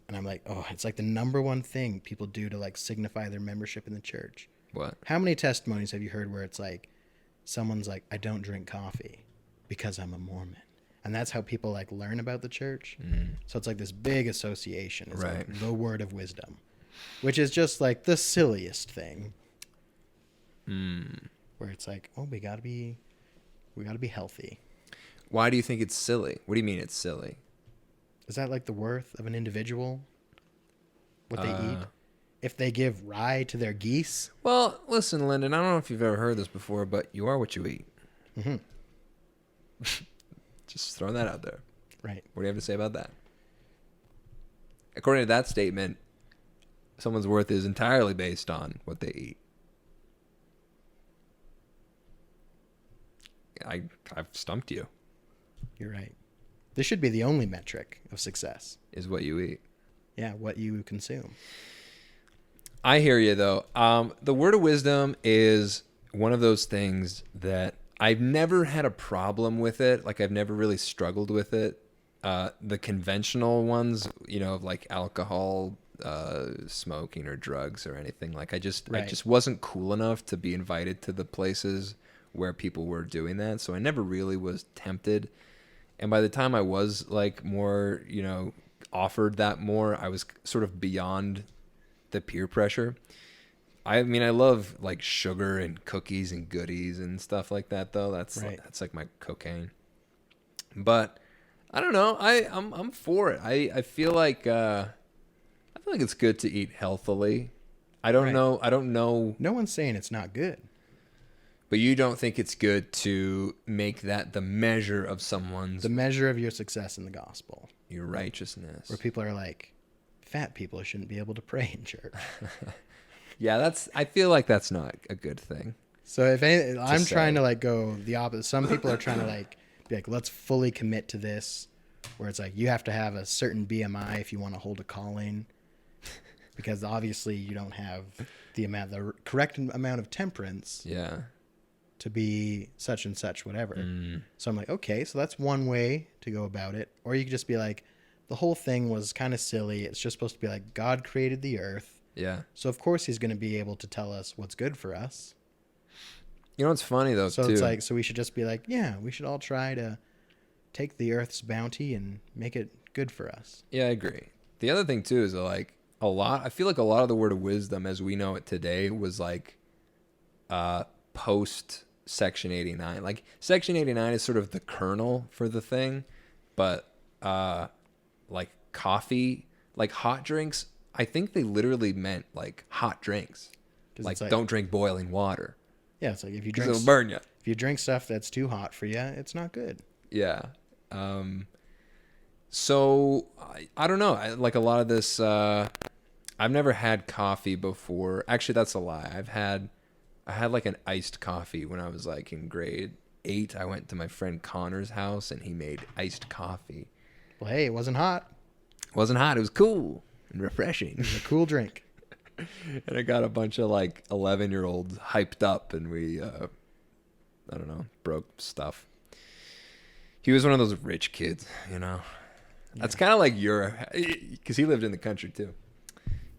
And I'm like, oh, it's like the number one thing people do to like signify their membership in the church. What? How many testimonies have you heard where it's like, someone's like, I don't drink coffee because I'm a Mormon. And that's how people like learn about the church. Mm. So it's like this big association. It's right. Like the word of wisdom, which is just like the silliest thing. Where it's like, oh, we gotta be healthy. Why do you think it's silly? What do you mean it's silly? Is that like the worth of an individual? What they eat? If they give rye to their geese? Well, listen, Lyndon, I don't know if you've ever heard this before, but you are what you eat. Mm-hmm. Just throwing that out there. Right. What do you have to say about that? According to that statement, someone's worth is entirely based on what they eat. I've stumped you. You're right. This should be the only metric of success. Is what you eat. Yeah, what you consume. I hear you, though. The word of wisdom is one of those things that I've never had a problem with it. Like, I've never really struggled with it. The conventional ones, like alcohol, smoking, or drugs or anything. Like, I just wasn't cool enough to be invited to the places where people were doing that. So I never really was tempted. And by the time I was, like, more, offered that more, I was sort of beyond the peer pressure. I mean, I love like sugar and cookies and goodies and stuff like that, though. That's like my cocaine. But I don't know. I'm for it. I feel like it's good to eat healthily. I don't know. No one's saying it's not good. But you don't think it's good to make that the measure of the measure of your success in the gospel, your righteousness, where people are like, fat people shouldn't be able to pray in church. Yeah, I feel like that's not a good thing. So if any, I'm say. trying to like go the opposite. Some people are trying to like be like, let's fully commit to this, where it's like you have to have a certain BMI if you want to hold a calling, because obviously you don't have the correct amount of temperance Yeah. to be such and such whatever. So I'm like, okay, so that's one way to go about it. Or you could just be like, the whole thing was kind of silly. It's just supposed to be like God created the earth, Yeah. so of course he's going to be able to tell us what's good for us. You know what's funny though So too? it's like, so we should just be like, yeah, we should all try to take the earth's bounty and make it good for us. Yeah, I agree. The other thing too is that, like, I feel like a lot of the word of wisdom as we know it today was like post Section 89. Like Section 89 is sort of the kernel for the thing, but like coffee, like hot drinks, I think they literally meant like hot drinks. 'Cause Like, it's like, don't drink boiling water yeah, it's like if you because drink it'll burn you. if you drink stuff that's too hot for you, it's not good. Yeah. So I don't know. Like a lot of this, I've never had coffee before. Actually, that's a lie. I had like an iced coffee when I was like in grade 8. I went to my friend Connor's house and he made iced coffee. Well, hey, it wasn't hot. It wasn't hot. It was cool and refreshing. It was a cool drink. And I got a bunch of like 11-year-olds hyped up and we, I don't know, broke stuff. He was one of those rich kids, you know. Yeah. That's kind of like because he lived in the country too.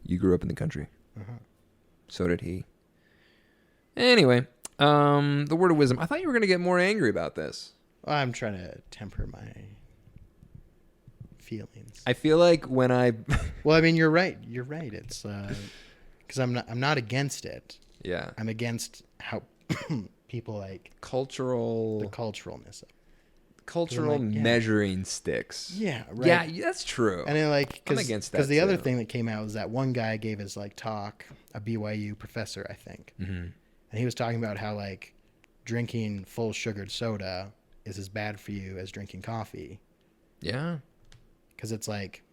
You grew up in the country. Uh-huh. So did he. Anyway, the word of wisdom. I thought you were going to get more angry about this. Well, I'm trying to temper my feelings. I feel like when I... Well, I mean, you're right. You're right. It's because I'm not against it. Yeah. I'm against how people like the culturalness of cultural like, yeah. measuring sticks. Yeah, right. Yeah, that's true. And then like I'm against that because the other too. thing that came out was that one guy gave his like talk, a BYU professor, I think, and he was talking about how like drinking full sugared soda is as bad for you as drinking coffee. Yeah, because it's like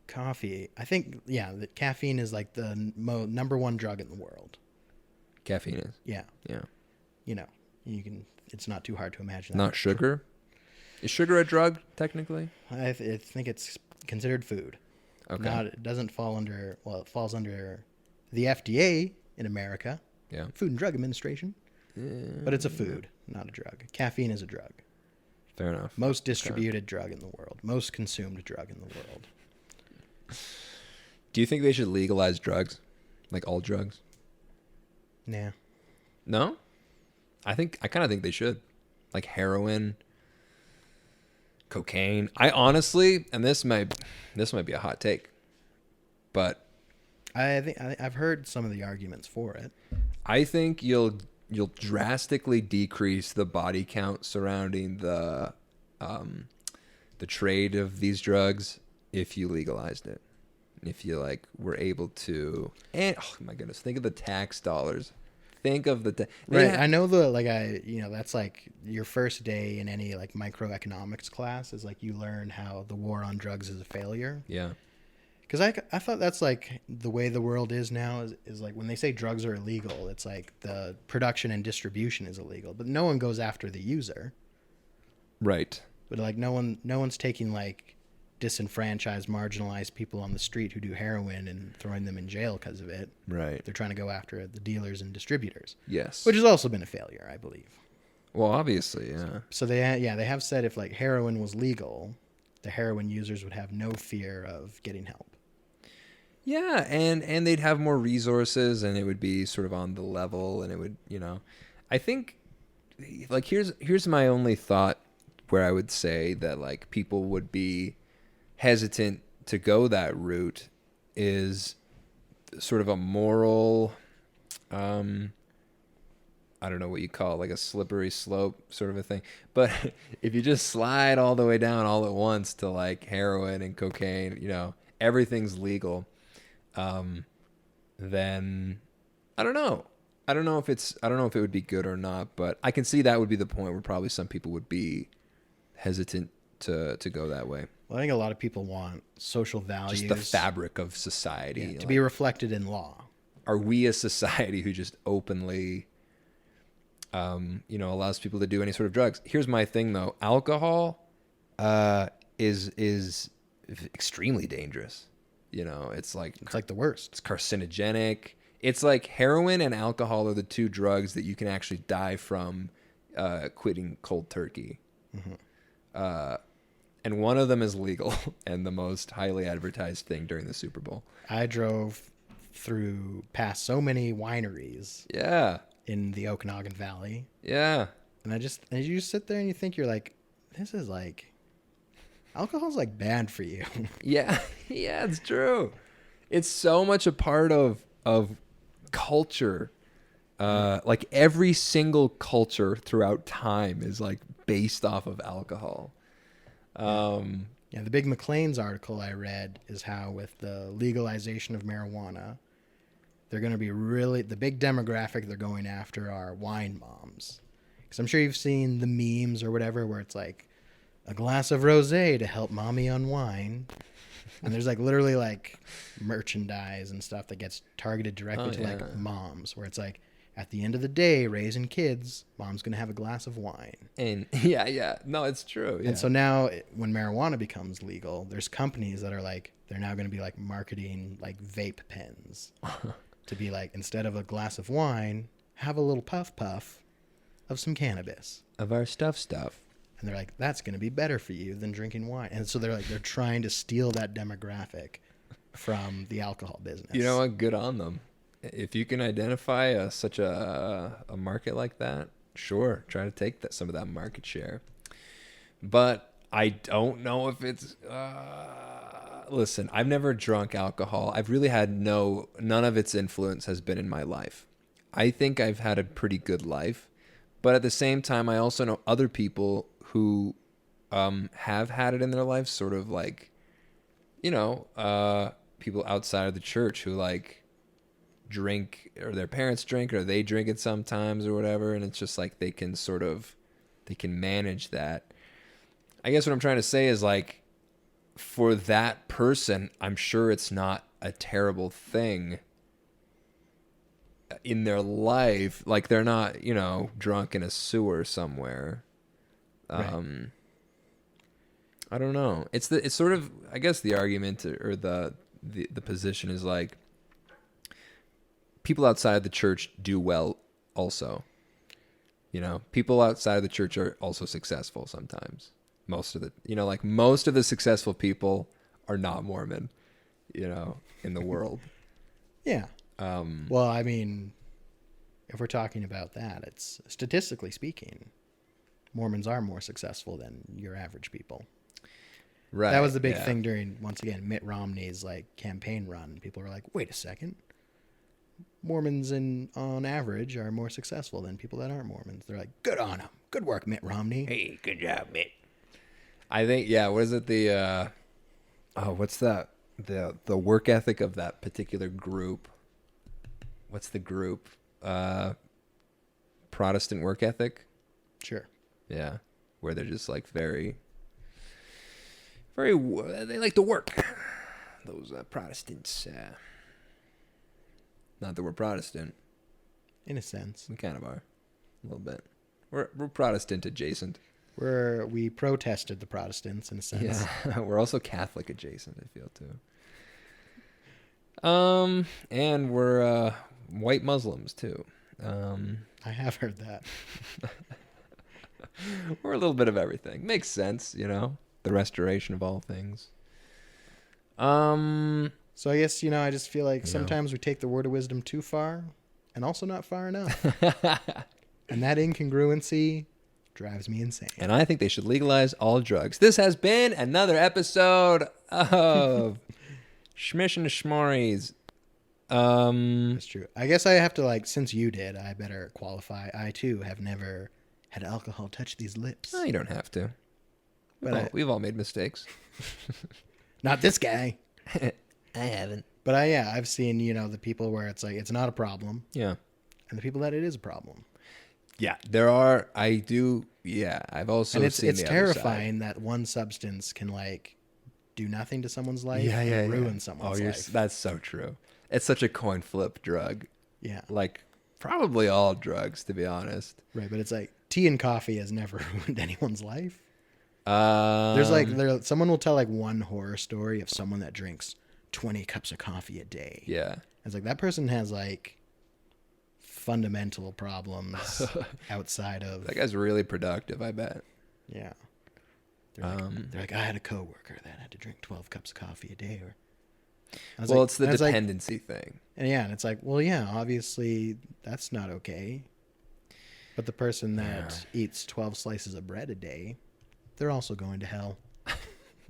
coffee. I think that caffeine is like the number one drug in the world. Caffeine is. Yeah. Yeah. You know, you can. It's not too hard to imagine. Not sugar. Is sugar a drug technically? I think it's considered food. Okay. It doesn't fall under. Well, it falls under the FDA in America. Yeah. Food and Drug Administration. But it's a food, not a drug. Caffeine is a drug. Fair enough. Most distributed drug in the world. Most consumed drug in the world. Do you think they should legalize drugs? Like all drugs? Nah. No? I kind of think they should. Like heroin, cocaine. I honestly, and this might be a hot take, but I think I've heard some of the arguments for it. I think you'll drastically decrease the body count surrounding the trade of these drugs if you legalized it. If you like were able to, and oh my goodness, think of the tax dollars. Think of the right. I know that's like your first day in any like microeconomics class is like you learn how the war on drugs is a failure. Yeah. Because I thought that's like the way the world is now is like when they say drugs are illegal, it's like the production and distribution is illegal, but no one goes after the user. Right. But like no one's taking like disenfranchised, marginalized people on the street who do heroin and throwing them in jail because of it. Right. They're trying to go after the dealers and distributors. Yes. Which has also been a failure, I believe. Well, obviously, yeah. So they have said if like heroin was legal, the heroin users would have no fear of getting help. Yeah, and they'd have more resources and it would be sort of on the level and it would, I think like here's my only thought where I would say that like people would be hesitant to go that route is sort of a moral I don't know what you call it, like a slippery slope sort of a thing. But if you just slide all the way down all at once to like heroin and cocaine, everything's legal, then I don't know. I don't know if it would be good or not, but I can see that would be the point where probably some people would be hesitant to go that way. Well, I think a lot of people want social values. Just the fabric of society. To be reflected in law. are we a society who just openly, allows people to do any sort of drugs? Here's my thing though. Alcohol, is extremely dangerous. It's like the worst. it's carcinogenic. It's like heroin and alcohol are the two drugs that you can actually die from quitting cold turkey. And one of them is legal and the most highly advertised thing during the Super Bowl. I drove past so many wineries. Yeah. In the Okanagan Valley. Yeah. And you just sit there and you think you're like, this is like, alcohol's like bad for you. Yeah. Yeah, it's true. It's so much a part of culture. Like every single culture throughout time is like based off of alcohol. Yeah, the big McLean's article I read is how with the legalization of marijuana, they're going to be the big demographic they're going after are wine moms. Because I'm sure you've seen the memes or whatever where it's like a glass of rosé to help mommy unwind. And there's like literally like merchandise and stuff that gets targeted directly to like moms, where it's like, at the end of the day, raising kids, mom's going to have a glass of wine. And yeah. No, it's true. Yeah. And so now when marijuana becomes legal, there's companies that are like, they're now going to be like marketing like vape pens to be like, instead of a glass of wine, have a little puff of some cannabis. Of our stuff. And they're like, that's going to be better for you than drinking wine. And so they're trying to steal that demographic from the alcohol business. You know what? Good on them. If you can identify such a market like that, sure, try to take some of that market share. But I don't know if it's... listen, I've never drunk alcohol. I've really had none of its influence has been in my life. I think I've had a pretty good life. But at the same time, I also know other people who have had it in their life, sort of like, people outside of the church who like drink, or their parents drink, or they drink it sometimes or whatever, and it's just like they can manage that. I guess what I'm trying to say is like, for that person, I'm sure it's not a terrible thing in their life. Like they're not, drunk in a sewer somewhere. Right. I don't know. It's sort of, I guess the argument or the position is like, people outside the church do well also. People outside of the church are also successful sometimes. Most of the successful people are not Mormon, in the world. Yeah. Well, I mean, if we're talking about that, it's statistically speaking, Mormons are more successful than your average people. Right. That was the big thing during, once again, Mitt Romney's like campaign run. People were like, wait a second. Mormons on average are more successful than people that aren't Mormons. They're like, good on them. Good work, Mitt Romney. Hey, good job, Mitt. I think, what is it? What's that? The work ethic of that particular group. What's the group? Protestant work ethic? Sure. Yeah. Where they're just like very, they like to work. Those Protestants. Not that we're Protestant. In a sense. We kind of are. A little bit. We're Protestant adjacent. We protested the Protestants in a sense. Yeah. We're also Catholic adjacent, I feel too. And we're white Muslims too. I have heard that. We're a little bit of everything. Makes sense, the restoration of all things. So I guess, I just feel like sometimes we take the word of wisdom too far and also not far enough. And that incongruency drives me insane. And I think they should legalize all drugs. This has been another episode of Schmish and Schmorries. That's true. I guess I have to, since you did, I better qualify. I, too, have never had alcohol touch these lips. No, you don't have to. But we've all made mistakes. Not this guy. I haven't. But I've seen, the people where it's like, it's not a problem. Yeah. And the people that it is a problem. Yeah, there are. I've also seen it's the terrifying other side. that one substance can do nothing to someone's life and ruin someone's life. That's so true. It's such a coin flip drug. Yeah. Like probably all drugs, to be honest. Right, but it's like tea and coffee has never ruined anyone's life. Um, Someone will tell like one horror story of someone that drinks 20 cups of coffee a day. yeah. It's like that person has like fundamental problems outside of That guy's really productive, I bet. yeah. They're like, I had a coworker that had to drink 12 cups of coffee a day. Or Well, it's the and I was like- dependency thing. and it's like, well, yeah, obviously that's not okay. But the person that eats 12 slices of bread a day, they're also going to hell.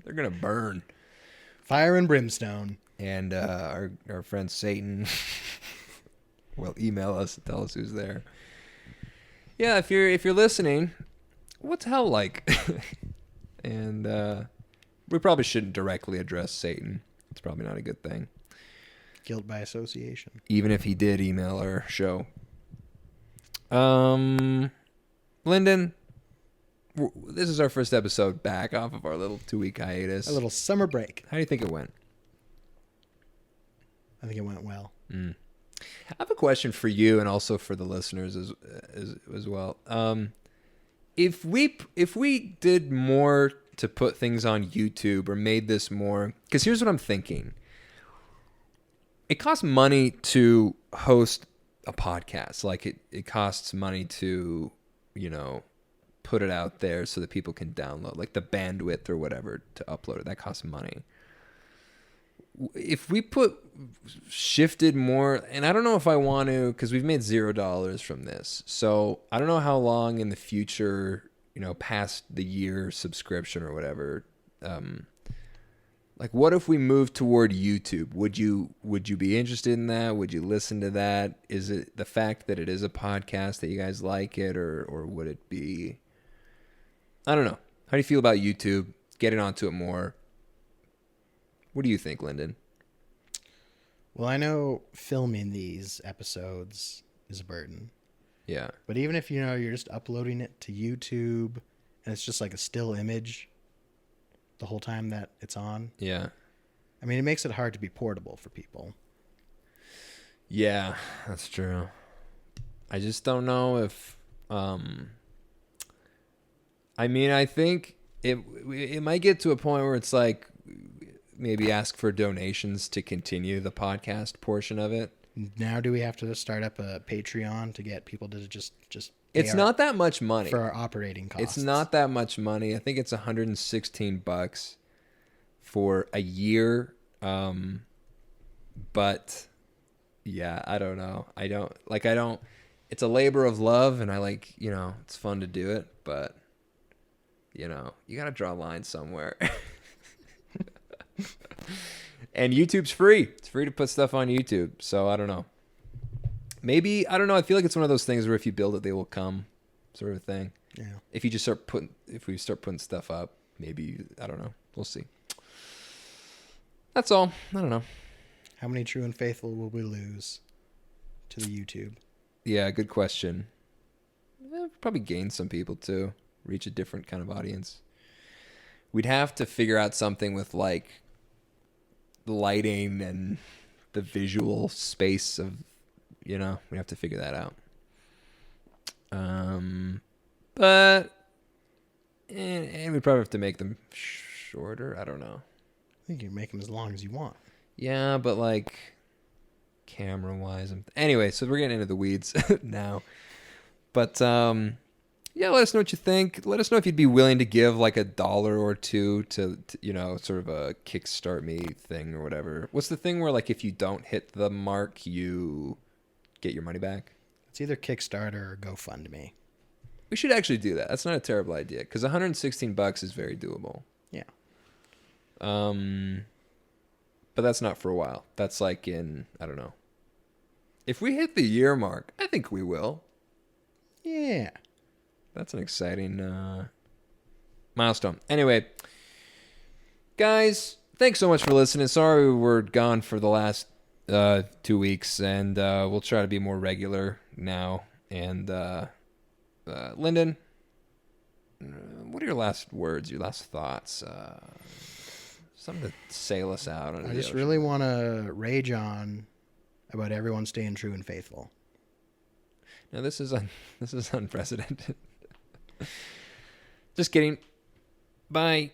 They're gonna burn. Fire and brimstone. And our friend Satan will email us and tell us who's there. Yeah, if you're listening, what's hell like? And we probably shouldn't directly address Satan. It's probably not a good thing. Guilt by association. Even if he did email our show. Lyndon, this is our first episode back off of our little 2-week hiatus. A little summer break. How do you think it went? I think it went well. I have a question for you and also for the listeners as well. If we did more to put things on YouTube or made this more, because here's what I'm thinking. It costs money to host a podcast. Like it costs money to, put it out there so that people can download, like the bandwidth or whatever to upload it. That costs money. If we shifted more, and I don't know if I want to, because we've made $0 from this. So I don't know how long in the future, past the year subscription or whatever, like what if we moved toward YouTube? Would you be interested in that? Would you listen to that? Is it the fact that it is a podcast that you guys like it, or would it be, I don't know. How do you feel about YouTube? Getting onto it more. What do you think, Lyndon? Well, I know filming these episodes is a burden. Yeah. But even if, you're just uploading it to YouTube and it's just like a still image the whole time that it's on. Yeah. I mean, it makes it hard to be portable for people. Yeah, that's true. I just don't know if, I think it might get to a point where it's like, maybe ask for donations to continue the podcast portion of it. Now do we have to start up a Patreon to get people to just it's not that much money for our operating costs? It's not that much money. I think it's $116 for a year. But yeah, I don't know. It's a labor of love, and I like, it's fun to do it, but you got to draw a line somewhere. And YouTube's free. It's free to put stuff on YouTube. So I don't know. Maybe, I don't know. I feel like it's one of those things where if you build it, they will come, sort of thing. Yeah. If we start putting stuff up, maybe, I don't know. We'll see. That's all. I don't know. How many true and faithful will we lose to the YouTube? Yeah, good question. Probably gain some people too. Reach a different kind of audience. We'd have to figure out something with like the lighting and the visual space of, we have to figure that out. But and we probably have to make them shorter. I don't know. I think you can make them as long as you want. Yeah, but like camera wise, anyway. So we're getting into the weeds now. But yeah, let us know what you think. Let us know if you'd be willing to give like $1 or $2 to sort of a Kickstart Me thing or whatever. What's the thing where like if you don't hit the mark, you get your money back? It's either Kickstarter or GoFundMe. We should actually do that. That's not a terrible idea because $116 is very doable. Yeah. But that's not for a while. That's like in, I don't know. If we hit the year mark, I think we will. Yeah. That's an exciting milestone. Anyway, guys, thanks so much for listening. Sorry we were gone for the last 2 weeks, and we'll try to be more regular now. And Lyndon, what are your last words, your last thoughts? Something to sail us out. I just really want to rage on about everyone staying true and faithful. Now this is this is unprecedented. Just kidding. Bye.